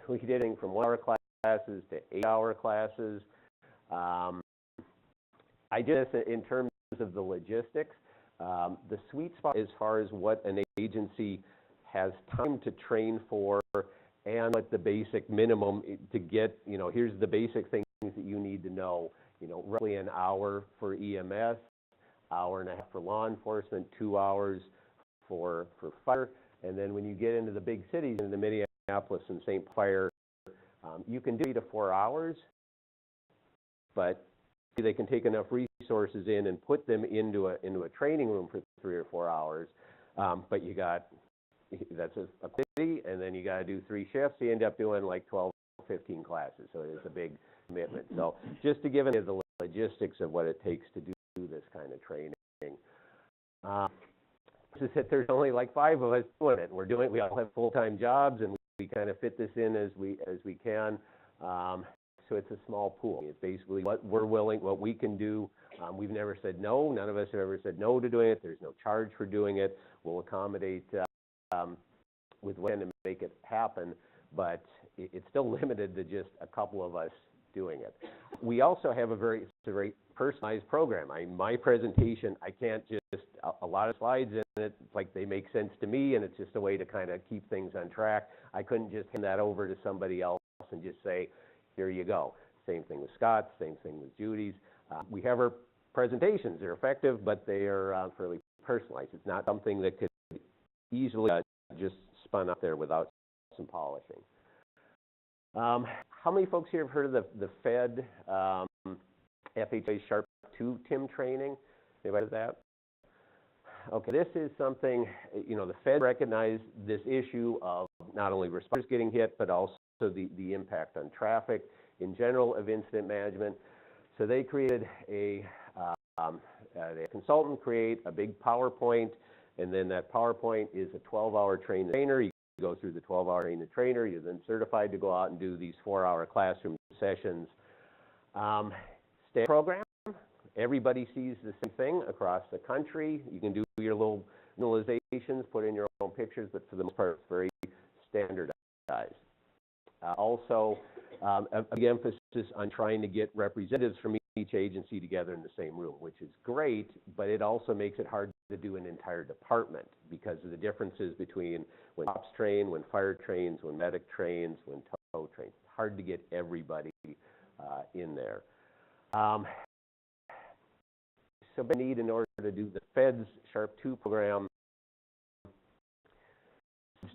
We did anything from 1-hour classes to 8-hour classes. I did this in terms of the logistics. The sweet spot as far as what an agency has time to train for and what the basic minimum to get, here's the basic things that you need to know. Roughly an hour for EMS, hour and a half for law enforcement, 2 hours for fire. And then when you get into the big cities, into Minneapolis and St. Fire, you can do 3 to 4 hours, but they can take enough resources in and put them into a training room for 3 or 4 hours. But that's a city, and then you got to do 3 shifts. So you end up doing like 12, 15 classes. So it's a big commitment. So just to give you the logistics of what it takes to do this kind of training. There's only like 5 of us doing it. We all have full-time jobs, and we kind of fit this in as we can. So it's a small pool. It's basically what we're willing, what we can do. We've never said no. None of us have ever said no to doing it. There's no charge for doing it. We'll accommodate with when to make it happen, but it's still limited to just a couple of us doing it. We also have a very personalized program. My presentation, I can't just, a lot of slides in it, like they make sense to me, and it's just a way to kind of keep things on track. I couldn't just hand that over to somebody else and just say, here you go. Same thing with Scott's, same thing with Judy's. We have our presentations. They're effective, but they are fairly personalized. It's not something that could easily just spun up there without some polishing. How many folks here have heard of the Fed FHA Sharp 2 TIM training? Anybody heard of that? Okay, this is something, the Fed recognized this issue of not only responders getting hit, but also the impact on traffic. in general of incident management. So they created a consultant create a big PowerPoint, and then that PowerPoint is a 12-hour train the trainer. You go through the 12-hour train the trainer. You're then certified to go out and do these 4-hour classroom sessions. State program. Everybody sees the same thing across the country. You can do your little visualizations, put in your own pictures, but for the most part, it's very standardized. Also, a big emphasis on trying to get representatives from each agency together in the same room, which is great, but it also makes it hard to do an entire department because of the differences between when cops train, when fire trains, when medic trains, when tow trains. It's hard to get everybody in there. So we need, in order to do the Fed's Sharp 2 program,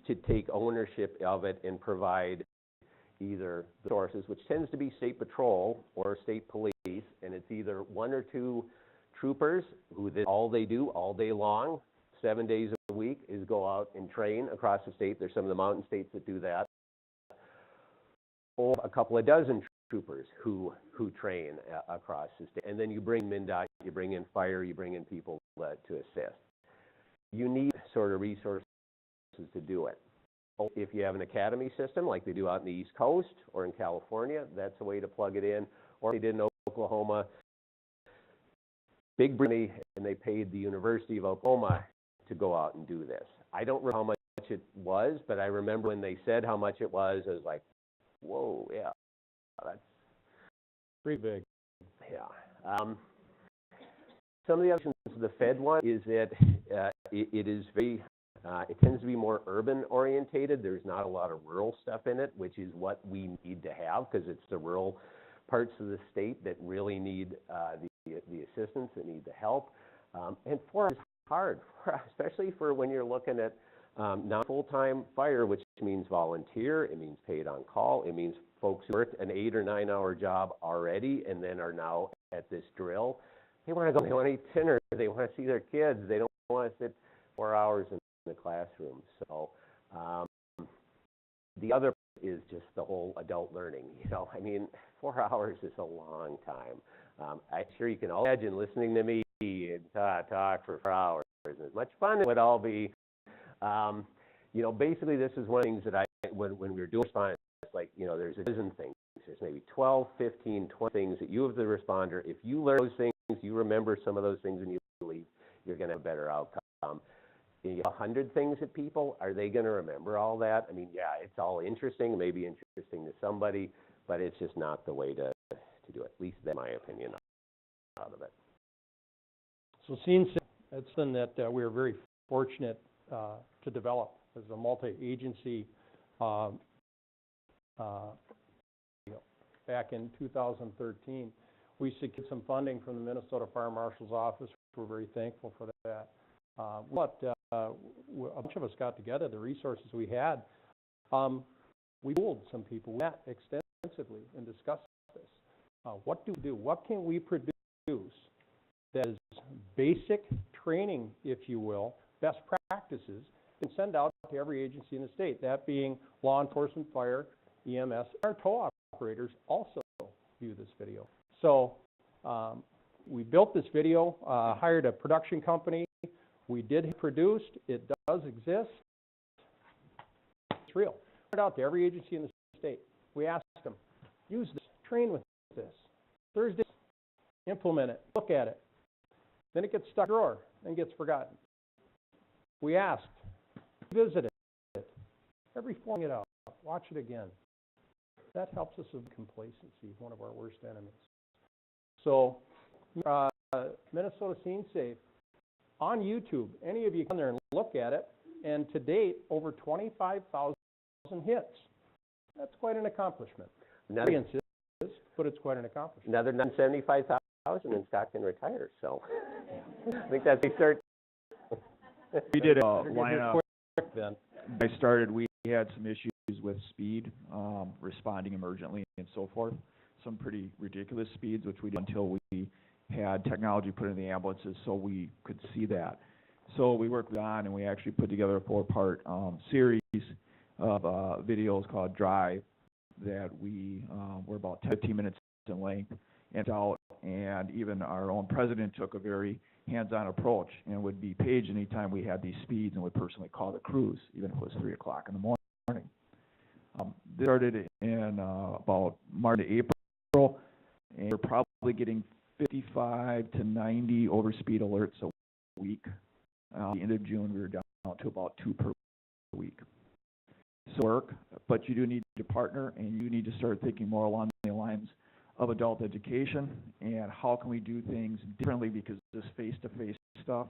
to take ownership of it and provide either the sources, which tends to be state patrol or state police, and it's either 1 or 2 troopers who all they do all day long, 7 days a week, is go out and train across the state. There's some of the mountain states that do that. Or a couple of dozen troopers who train across the state. And then you bring MnDOT, you bring in fire, you bring in people to assist. You need sort of resources to do it. If you have an academy system like they do out in the East Coast or in California, that's a way to plug it in. Or they did in Oklahoma, big money, and they paid the University of Oklahoma to go out and do this. I don't remember how much it was, but I remember when they said how much it was, I was like, whoa, yeah, that's pretty big. Yeah. Some of the options of the Fed one is that it is very, it tends to be more urban orientated. There's not a lot of rural stuff in it, which is what we need to have because it's the rural parts of the state that really need the assistance, that need the help. And for us, it's hard, especially for when you're looking at not full-time fire, which means volunteer, it means paid on call, it means folks who work an 8 or 9 hour job already and then are now at this drill. They want to go, they want to eat dinner, they want to see their kids, they don't want to sit 4 hours in the classroom. So the other is just the whole adult learning. You know, I mean, 4 hours is a long time. I'm sure you can all imagine listening to me and talk for 4 hours. As much fun it would all be. You know, basically this is one of the things that when we were doing response, like, you know, there's a dozen things. There's maybe 12, 15, 20 things that you as the responder, if you learn those things, you remember some of those things when you leave, you're going to have a better outcome. You have 100 things at people, are they going to remember all that? I mean, yeah, it's all interesting, maybe interesting to somebody, but it's just not the way to do it. At least that's my opinion out of it. So scene safety, that's something that we are very fortunate to develop as a multi-agency. Back in 2013, we secured some funding from the Minnesota Fire Marshal's office. We're very thankful for that. But a bunch of us got together, the resources we had. We pooled some people. We met extensively and discussed this. What do we do? What can we produce that is basic training, if you will, best practices, and send out to every agency in the state, that being law enforcement, fire, EMS. Our tow operators also view this video. So we built this video, hired a production company. We did produce, it does exist. It's real. Put it out to every agency in the state. We asked them, use this, train with this. Thursday, implement it, look at it. Then it gets stuck in a drawer and gets forgotten. We asked, visit it. Every form it out, watch it again. That helps us with complacency, one of our worst enemies. So, Minnesota Scene Safe on YouTube. Any of you come there and look at it, and to date, over 25,000 hits. That's quite an accomplishment. But it's quite an accomplishment. Another 75,000 and Scott can retire, so I think that's a start. We did a lineup. Then I started, we had some issues with speed, responding emergently and so forth. Some pretty ridiculous speeds, which we did until we had technology put in the ambulances so we could see that. So we worked on, and we actually put together a 4-part series of videos called Drive, that we were about 15 minutes in length and out, and even our own president took a very hands-on approach and would be paged anytime we had these speeds and would personally call the crews, even if it was 3 o'clock in the morning. This started in about March to April, and we're probably getting 55 to 90 overspeed alerts a week. At the end of June, we were down to about 2 per week. So work, but you do need to partner, and you need to start thinking more along the lines of adult education and how can we do things differently, because this face-to-face stuff,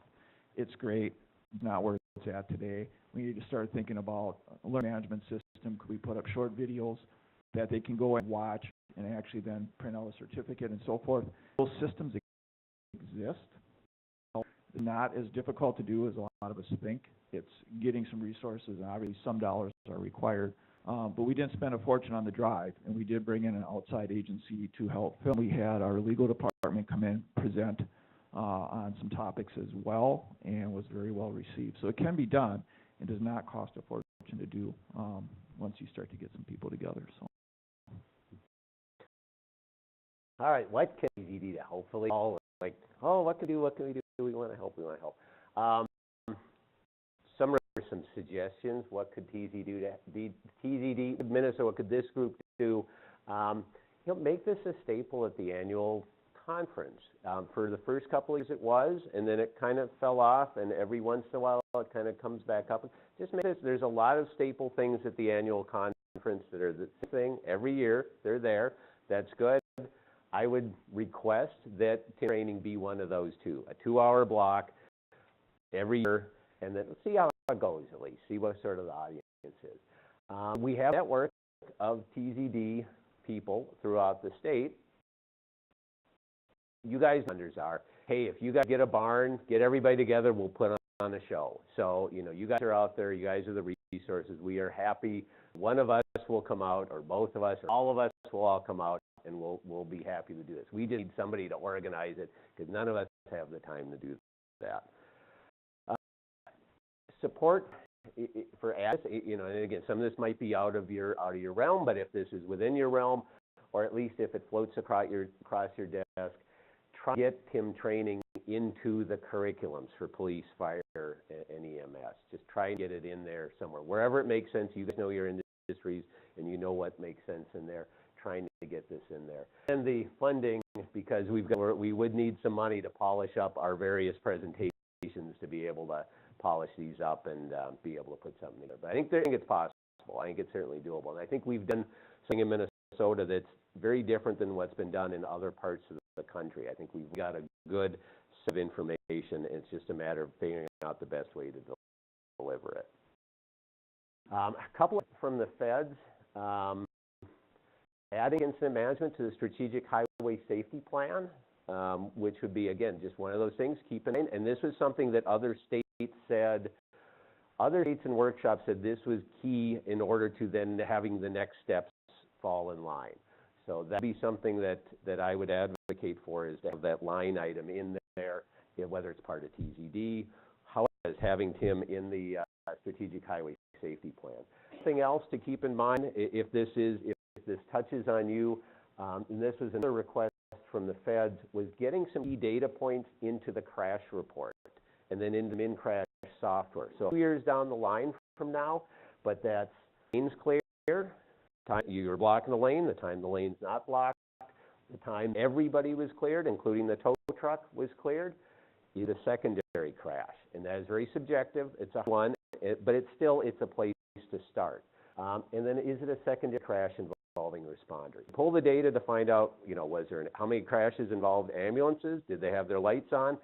it's great, it's not where it's at today. We need to start thinking about a learning management system. Could we put up short videos that they can go and watch and actually then print out a certificate and so forth? Those systems exist. It's not as difficult to do as a lot of us think. It's getting some resources, and obviously some dollars are required. But we didn't spend a fortune on the drive, and we did bring in an outside agency to help film. We had our legal department come in, present on some topics as well, and was very well received. So it can be done. It does not cost a fortune to do once you start to get some people together. So. All right, what can we do to hopefully all like, oh, what can we do? We want to help. Some suggestions. What could TZD, Minnesota, what could this group do? Make this a staple at the annual conference. For the first couple of years it was, and then it kind of fell off, and every once in a while it kind of comes back up. Just make this, there's a lot of staple things at the annual conference that are the same thing every year. They're there. That's good. I would request that training be one of those two, a 2-hour block every year, and then let's see how it goes at least, see what sort of the audience is. We have a network of TZD people throughout the state. You guys are, hey, if you guys get a barn, get everybody together, we'll put on a show. So, you guys are out there, you guys are the resources. We are happy. One of us will come out, or both of us, or all of us will all come out, and we'll be happy to do this. We just need somebody to organize it, because none of us have the time to do that. Support for ads, and again, some of this might be out of your realm, but if this is within your realm, or at least if it floats across your desk, try to get TIM training into the curriculums for police, fire, and EMS. Just try and get it in there somewhere. Wherever it makes sense, you guys know your industries, and you know what makes sense in there. Trying to get this in there. And the funding, because we would need some money to polish up our various presentations to be able to polish these up and be able to put something in there. But I think it's possible. I think it's certainly doable. And I think we've done something in Minnesota that's very different than what's been done in other parts of the country. I think we've got a good set of information. It's just a matter of figuring out the best way to deliver it. A couple from the feds. Adding incident management to the Strategic Highway Safety Plan, which would be, again, just one of those things, keep in mind. And this was something that other states and workshops said this was key in order to then having the next steps fall in line. So that'd be something that I would advocate for, is to have that line item in there, whether it's part of TZD, however, as having TIM in the Strategic Highway Safety Plan. Something else to keep in mind, if this touches on you, and this was another request from the feds, was getting some key data points into the crash report and then into min-crash software. So 2 years down the line from now, but that's lanes cleared, time you're blocking the lane, the time the lane's not blocked, the time everybody was cleared, including the tow truck was cleared, is a secondary crash. And that is very subjective. It's a one, but it's a place to start. And then is it a secondary crash involving responders? Pull the data to find out, how many crashes involved ambulances? Did they have their lights on?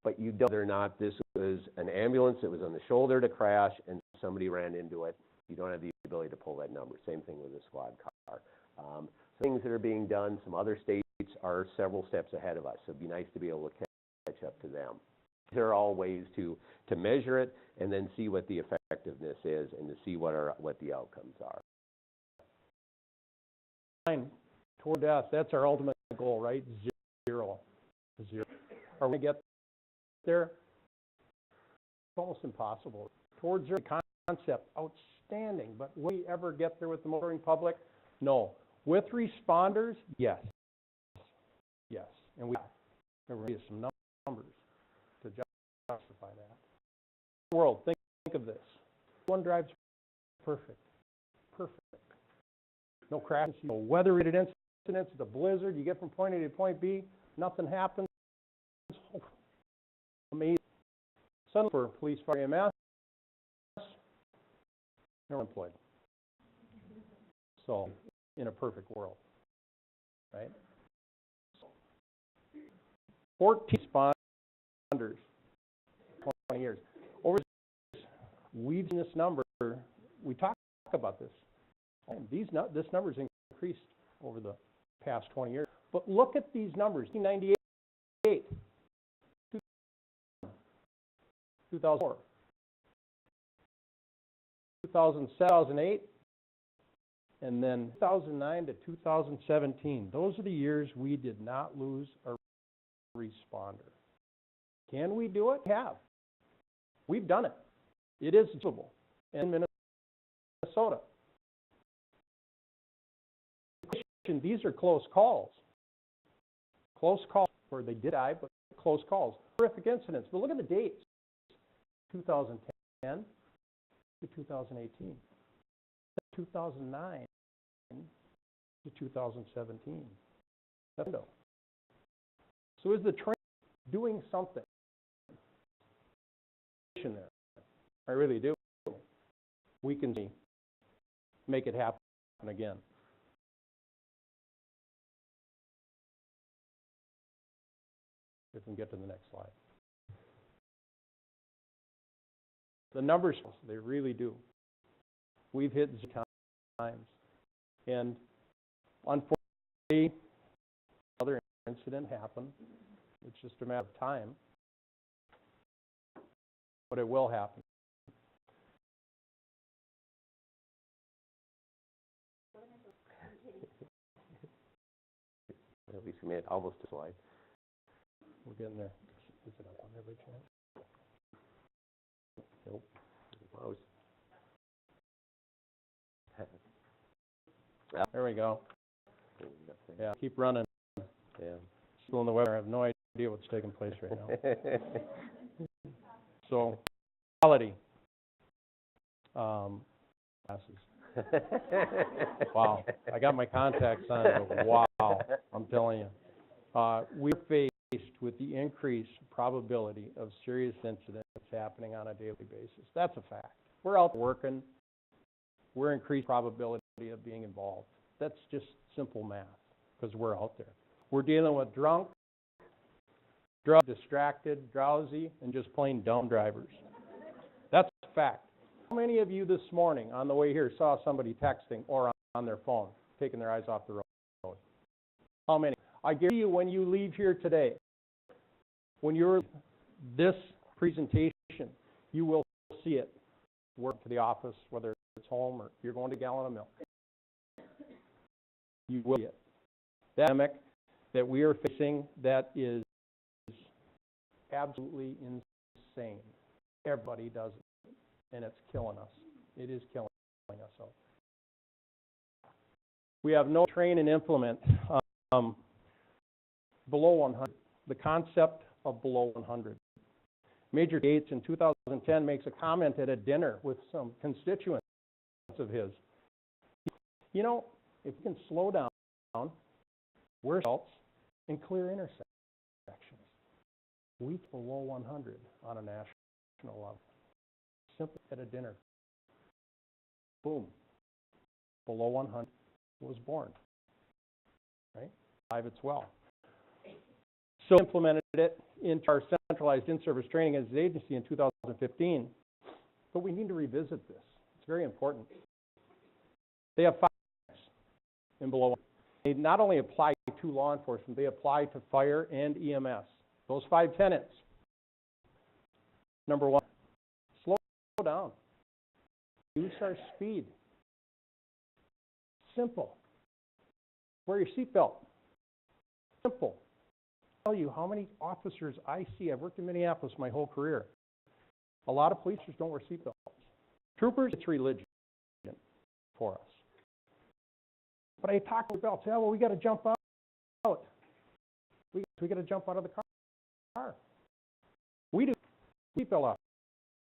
But you don't, whether or not this was an ambulance that was on the shoulder to crash and somebody ran into it. You don't have the ability to pull that number. Same thing with a squad car. Things that are being done, some other states are several steps ahead of us. So it'd be nice to be able to catch up to them. There are all ways to measure it and then see what the effectiveness is and to see what the outcomes are. Toward death, that's our ultimate goal, right? Zero. Are we going to get there? It's almost impossible. Towards zero concept, outstanding, but will we ever get there with the motoring public? No. With responders, yes. Yes. And we have some numbers to justify that. World, think of this. One drives perfect. Perfect. No crashes, no weather-related incidents, it's a blizzard, you get from point A to point B, nothing happens. Oh, amazing. Suddenly for police, fire, EMS, they're employed. So, in a perfect world, right? 14 responders, 20 years. Over we've seen this number, we talk about this. This number's increased over the past 20 years. But look at these numbers, 1998, 2004, 2008, and then 2009 to 2017. Those are the years we did not lose a responder. Can we do it? We have. We've done it. It is achievable in Minnesota. These are close calls. Close calls where they did die, but close calls. Horrific incidents. But look at the dates. 2010 to 2018. 2009 to 2017. That's window. So is the train doing something? There. I really do. We can make it happen again. If we can get to the next slide. The numbers, they really do. We've hit 0 times. And unfortunately, another incident happened. It's just a matter of time. But it will happen. At least we made it almost a slide. We're getting there. Is it up on every chance? Nope. Mouse. There we go. Yeah, keep running. Yeah. People in the weather have no idea what's taking place right now. So, quality. Glasses. Wow. I got my contacts on, but wow, I'm telling you. We're faced with the increased probability of serious incidents happening on a daily basis. That's a fact. We're out working. We're increased probability of being involved. That's just simple math because we're out there. We're dealing with drunk, distracted, drowsy, and just plain dumb drivers. That's a fact. How many of you this morning on the way here saw somebody texting or on their phone, taking their eyes off the road? How many? I guarantee you when you leave here today, when you're this presentation, you will see it. Work to the office, whether it's home or you're going to a gallon of milk. You will see it. That pandemic that we are facing, that is absolutely insane. Everybody does it, and it's killing us. It is killing us all. We have no train and implement below 100. The concept of below 100. Major Gates in 2010 makes a comment at a dinner with some constituents of his. You know, if you can slow down, where else, and clear intersections. We below 100 on a national level. Simply at a dinner. Boom. Below 100 was born. Right? Alive it's well. So implemented it into our centralized in-service training as an agency in 2015. But we need to revisit this. It's very important. They have 5 tenets in below 100. They not only apply to law enforcement, they apply to fire and EMS. Those 5 tenets. Number 1, slow down. Reduce our speed. Simple. Wear your seatbelt. Simple. I'll tell you how many officers I see. I've worked in Minneapolis my whole career. A lot of police officers don't wear seatbelts. Troopers, it's religion for us. But I talk to belts, yeah, well, we gotta jump out. We gotta jump out of the car. We do seatbelt off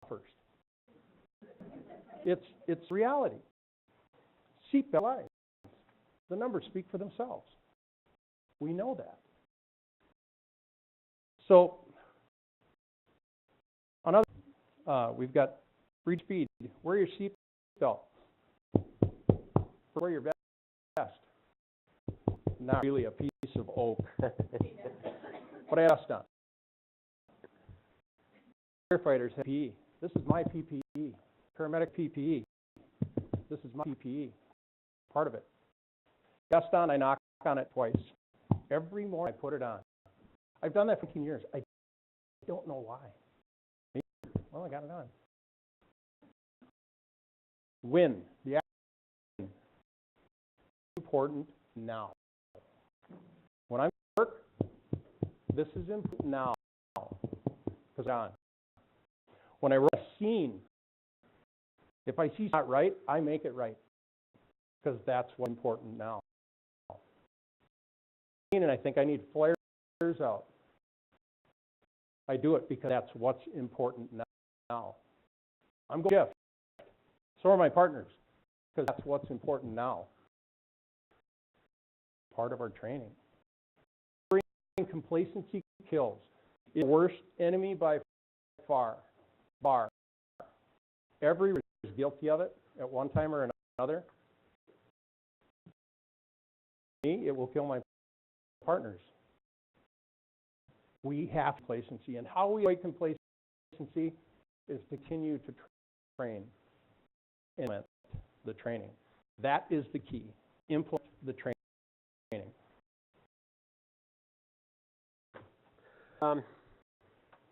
first. It's reality. Seatbelt lies. The numbers speak for themselves. We know that. So, another, we've got reach speed. Wear your seatbelt. Wear your vest. Not really a piece of oak. But I asked on. Firefighters have PPE. This is my PPE. Paramedic PPE. This is my PPE. Part of it. Vest on, I knock on it twice. Every morning I put it on. I've done that for 15 years. I don't know why. Well, I got it on. When the action important now. When I'm at work, this is important now. Because on. When I run a scene, if I see not right, I make it right. Because that's what's important now. And I think I need flares out. I do it because that's what's important now. I'm going to shift. So are my partners. Because that's what's important now. Part of our training. Complacency kills. It's the worst enemy by far. Bar. Everyone is guilty of it at one time or another. Me, it will kill my partners. We have complacency, and how we avoid complacency is to continue to train and implement the training. That is the key. Implement the training.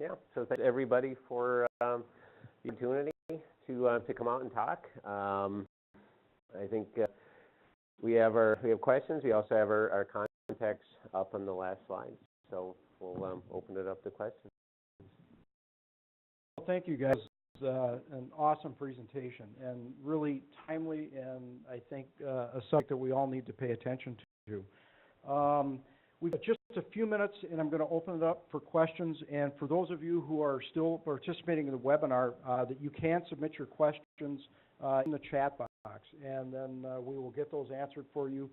Yeah, so thanks everybody for the opportunity to come out and talk. I think we have questions. We also have our contacts up on the last slide. So we'll open it up to questions. Well, thank you guys. An awesome presentation and really timely, and I think a subject that we all need to pay attention to. We've got just a few minutes, and I'm going to open it up for questions. And for those of you who are still participating in the webinar, that you can submit your questions in the chat box, and then we will get those answered for you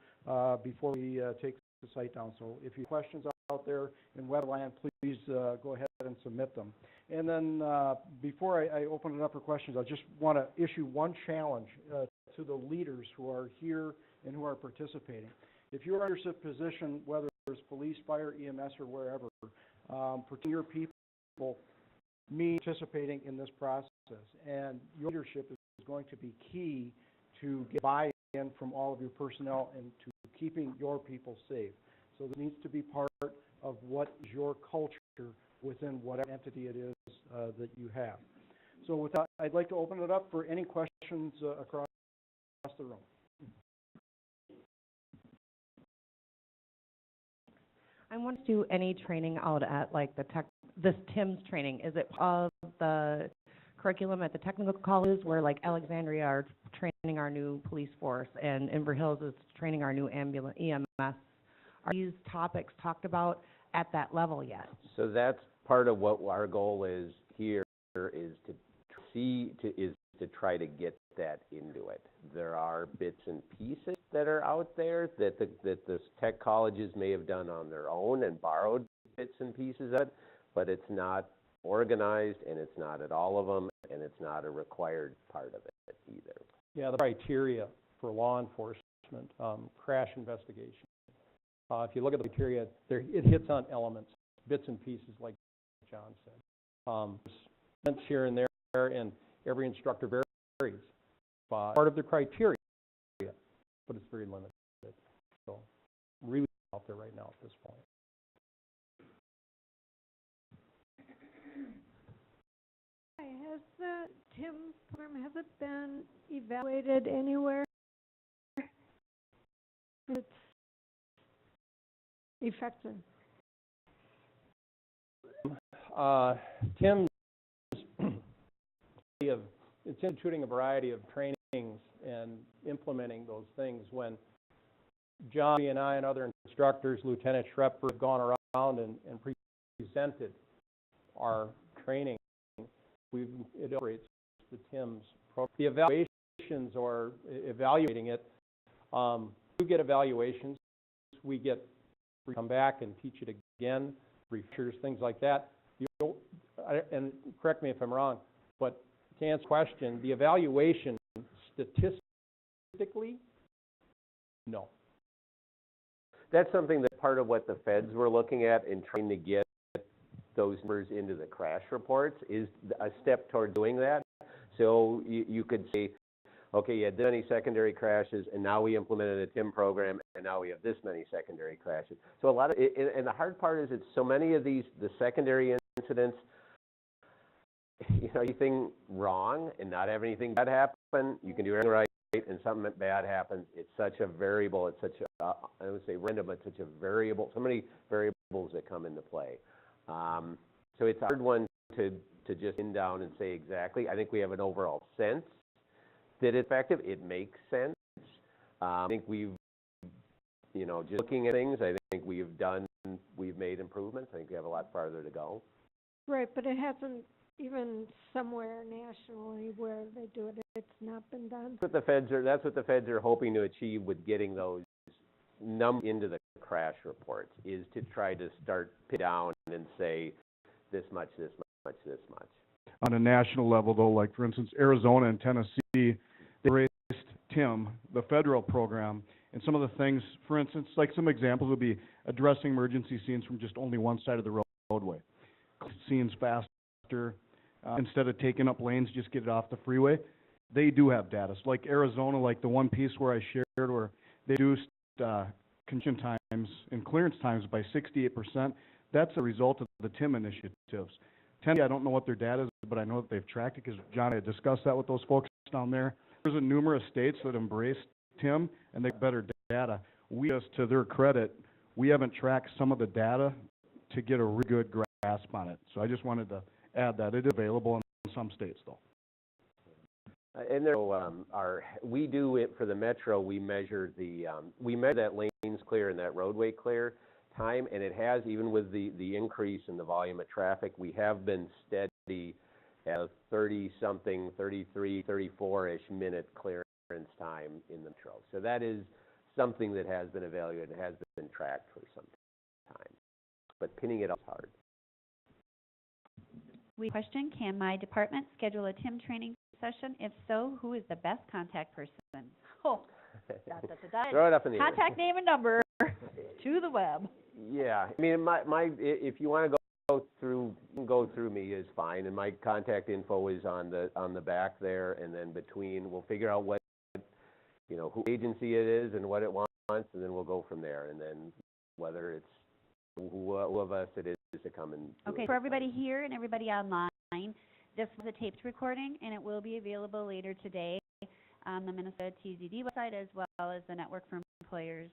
before we take the site down. So if you have questions out there in webland, please go ahead and submit them. And then before I open it up for questions, I just want to issue one challenge to the leaders who are here and who are participating. If you're in a position, whether it's police, fire, EMS, or wherever, protect your people, me participating in this process. And your leadership is going to be key to get buy-in from all of your personnel and to keeping your people safe. So this needs to be part of what is your culture within whatever entity it is that you have. So with that, I'd like to open it up for any questions across the room. I want to do any training out at like this TIMS training. Is it of the curriculum at the technical colleges where like Alexandria are training our new police force and Inver Hills is training our new ambulance EMS? Are these topics talked about at that level yet? So that's part of what our goal is here is to try to get that into it. There are bits and pieces that are out there that the tech colleges may have done on their own and borrowed bits and pieces of it, but it's not organized and it's not at all of them and it's not a required part of it either. Yeah, the criteria for law enforcement, crash investigation. If you look at the criteria, it hits on elements, bits and pieces like John said. Elements here and there, and every instructor varies. Part of the criteria, but it's very limited. So really out there right now at this point. Has the TIMS program, has it been evaluated anywhere? It's effective. TIMS, it's instituting a variety of trainings and implementing those things when John and I and other instructors, Lieutenant Schrepper, have gone around and presented our training. It operates the TIMS program. The evaluations or evaluating it, you get evaluations. We come back and teach it again, refreshers, things like that. And correct me if I'm wrong, but to answer the question, the evaluation statistically, no. That's something that part of what the feds were looking at in trying to get those numbers into the crash reports is a step toward doing that. So you could say, okay, you had this many secondary crashes, and now we implemented a TIM program, and now we have this many secondary crashes. So a lot of, and the hard part is it's so many of these, the secondary incidents, you know, anything wrong and not have anything bad happen, you can do everything right, and something bad happens. It's such a variable, it's such a, I would say random, but such a variable, so many variables that come into play. So it's a hard one to just pin down and say exactly. I think we have an overall sense that it's effective. It makes sense. I think we've, you know, just looking at things, I think we've made improvements. I think we have a lot farther to go. Right, but it hasn't, even somewhere nationally where they do it, it's not been done. That's what the feds are hoping to achieve with getting those numbers into the crash reports, is to try to start pin down and say this much, this much, this much. On a national level, though, like for instance, Arizona and Tennessee, they embraced TIM, the federal program, and some of the things, for instance, like some examples would be addressing emergency scenes from just only one side of the roadway. Scenes faster, instead of taking up lanes, just get it off the freeway. They do have data. So like Arizona, like the one piece where I shared where they reduced congestion times and clearance times by 68%. That's a result of the TIM initiatives. Tennessee, I don't know what their data is, but I know that they've tracked it because John had discussed that with those folks down there. There's a numerous states that embraced TIM and they have better data. We, just to their credit, we haven't tracked some of the data to get a really good grasp on it. So I just wanted to add that. It is available in some states, though. And there we do it for the metro. We measure that lanes clear and that roadway clear time, and it has, even with the increase in the volume of traffic, we have been steady at a 30-something, 33, 34-ish minute clearance time in the metro. So that is something that has been evaluated and has been tracked for some time. But pinning it up is hard. Question, can my department schedule a TIM training session? If so, who is the best contact person? Oh, throw it up in the contact name and number to the web. Yeah, I mean, if you want to go through me is fine, and my contact info is on the back there, and then we'll figure out what, you know, who agency it is and what it wants, and then we'll go from there, and then whether it's who of us it is to come and do Okay, it. for everybody here and everybody online, this was a taped recording, and it will be available later today on the Minnesota TZD website, as well as the Network for Employers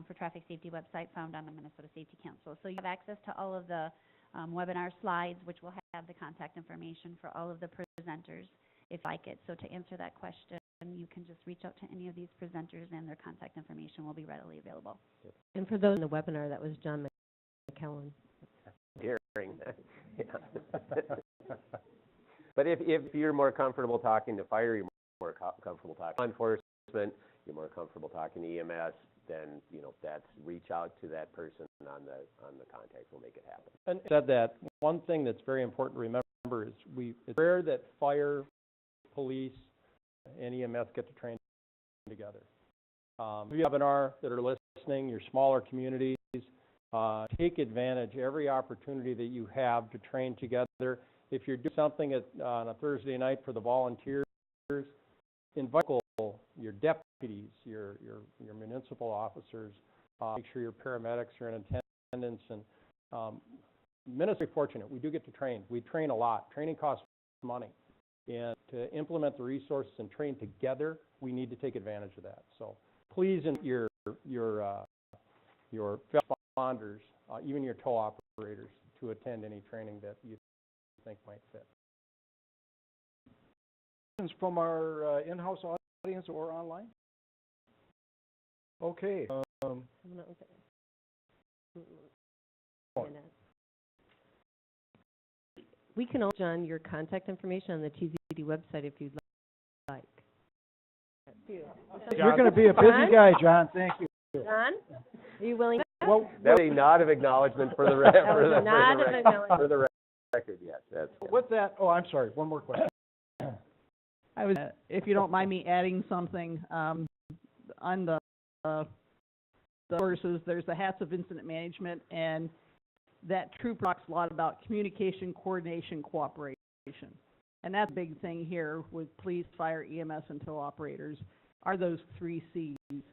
for Traffic Safety website found on the Minnesota Safety Council. So you have access to all of the webinar slides, which will have the contact information for all of the presenters, if you like it. So to answer that question, you can just reach out to any of these presenters, and their contact information will be readily available. And for those in the webinar, that was John McKellen. Hearing that. Yeah. But if you're more comfortable talking to fire, you're more comfortable talking to law enforcement, you're more comfortable talking to EMS, then, you know, reach out to that person on the contact. We'll make it happen. And said that, one thing that's very important to remember is it's rare that fire, police, and EMS get to train together. If you have an R that are listening, your smaller communities, take advantage every opportunity that you have to train together. If you're doing something on a Thursday night for the volunteers, invite your deputies, your municipal officers, make sure your paramedics are in attendance. And Minnesota's fortunate. We do get to train. We train a lot. Training costs money. And to implement the resources and train together, we need to take advantage of that. So please, your responders, even your tow operators, to attend any training that you think might fit. Questions from our in-house audience or online? Okay. We can also, John, your contact information on the TZD website if you'd like. You're going to be a busy guy, John. Thank you. John, are you willing? Well, That's a nod of acknowledgement for the for the record, yes, that's. With that, oh, I'm sorry, one more question. I was, if you don't mind me adding something, on the courses, there's the hats of incident management, and that troop talks a lot about communication, coordination, cooperation. And that's a big thing here with police, fire, EMS, and tow operators, are those 3 C's.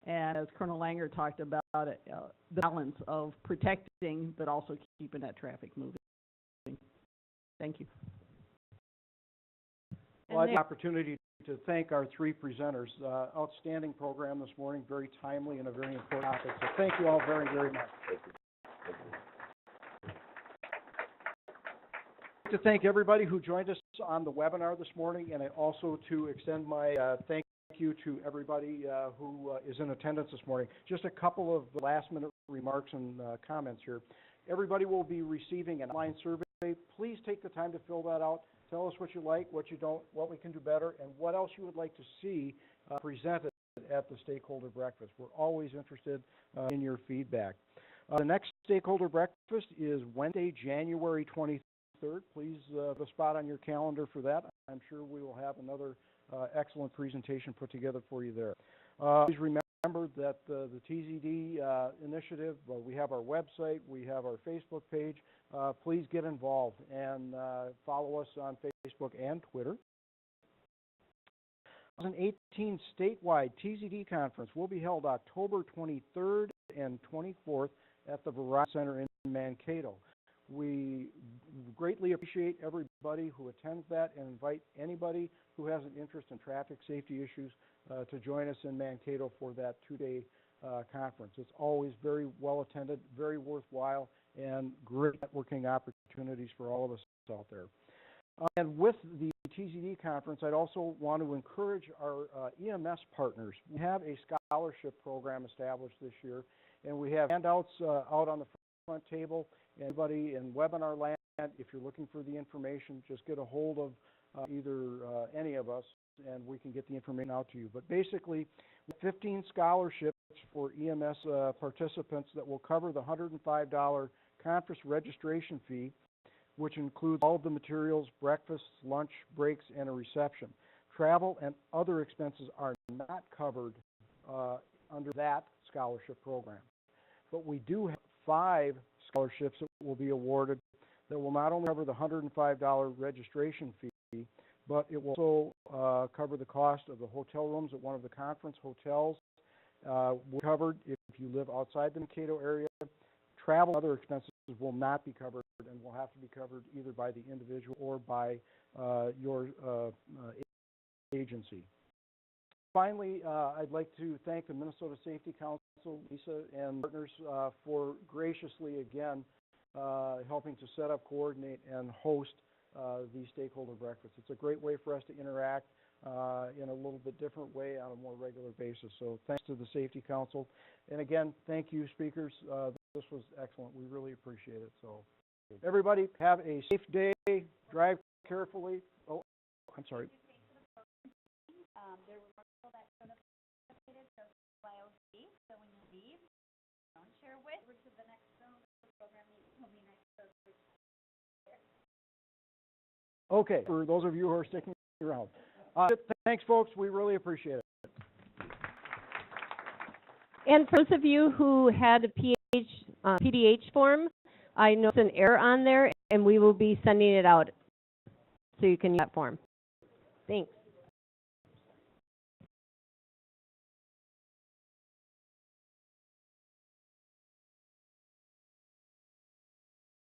And as Colonel Langer talked about it, the balance of protecting, but also keeping that traffic moving. Thank you. Well, I have the opportunity to thank our 3 presenters. Outstanding program this morning, very timely and a very important topic. So thank you all very, very much. Thank you. Thank you. I'd like to thank everybody who joined us on the webinar this morning, and also to extend my thank you to everybody who is in attendance this morning. Just a couple of last-minute remarks and comments here. Everybody will be receiving an online survey. Please take the time to fill that out. Tell us what you like, what you don't, what we can do better, and what else you would like to see presented at the Stakeholder Breakfast. We're always interested in your feedback. The next Stakeholder Breakfast is Wednesday, January 23rd. Please have a spot on your calendar for that. I'm sure we will have another excellent presentation put together for you there. Please remember that the TZD initiative, we have our website, we have our Facebook page. Please get involved and follow us on Facebook and Twitter. 2018 statewide TZD conference will be held October 23rd and 24th at the Verizon Center in Mankato. We greatly appreciate everybody who attends that and invite anybody who has an interest in traffic safety issues to join us in Mankato for that 2-day conference. It's always very well attended, very worthwhile, and great networking opportunities for all of us out there. And with the TZD conference, I'd also want to encourage our EMS partners. We have a scholarship program established this year, and we have handouts out on the front table. Anybody in webinar land, if you're looking for the information, just get a hold of either any of us, and we can get the information out to you. But basically, 15 scholarships for EMS participants that will cover the $105 conference registration fee, which includes all of the materials, breakfasts, lunch, breaks, and a reception. Travel and other expenses are not covered under that scholarship program. But we do have 5 scholarships that will be awarded that will not only cover the $105 registration fee, but it will also cover the cost of the hotel rooms at one of the conference hotels. We're covered if you live outside the Mankato area. Travel and other expenses will not be covered and will have to be covered either by the individual or by your agency. Finally, I'd like to thank the Minnesota Safety Council, Lisa, and partners for graciously, again, helping to set up, coordinate, and host the Stakeholder Breakfast. It's a great way for us to interact in a little bit different way on a more regular basis. So thanks to the Safety Council. And again, thank you, speakers. This was excellent. We really appreciate it. So everybody, have a safe day. Drive carefully. Oh, I'm sorry. There were more people that showed up participated, so YOC, so when you leave, don't share with, over to the next program will be next Thursday. Okay, for those of you who are sticking around. Thanks, folks. We really appreciate it. And for those of you who had a PDH form, I noticed an error on there, and we will be sending it out so you can use that form. Thanks.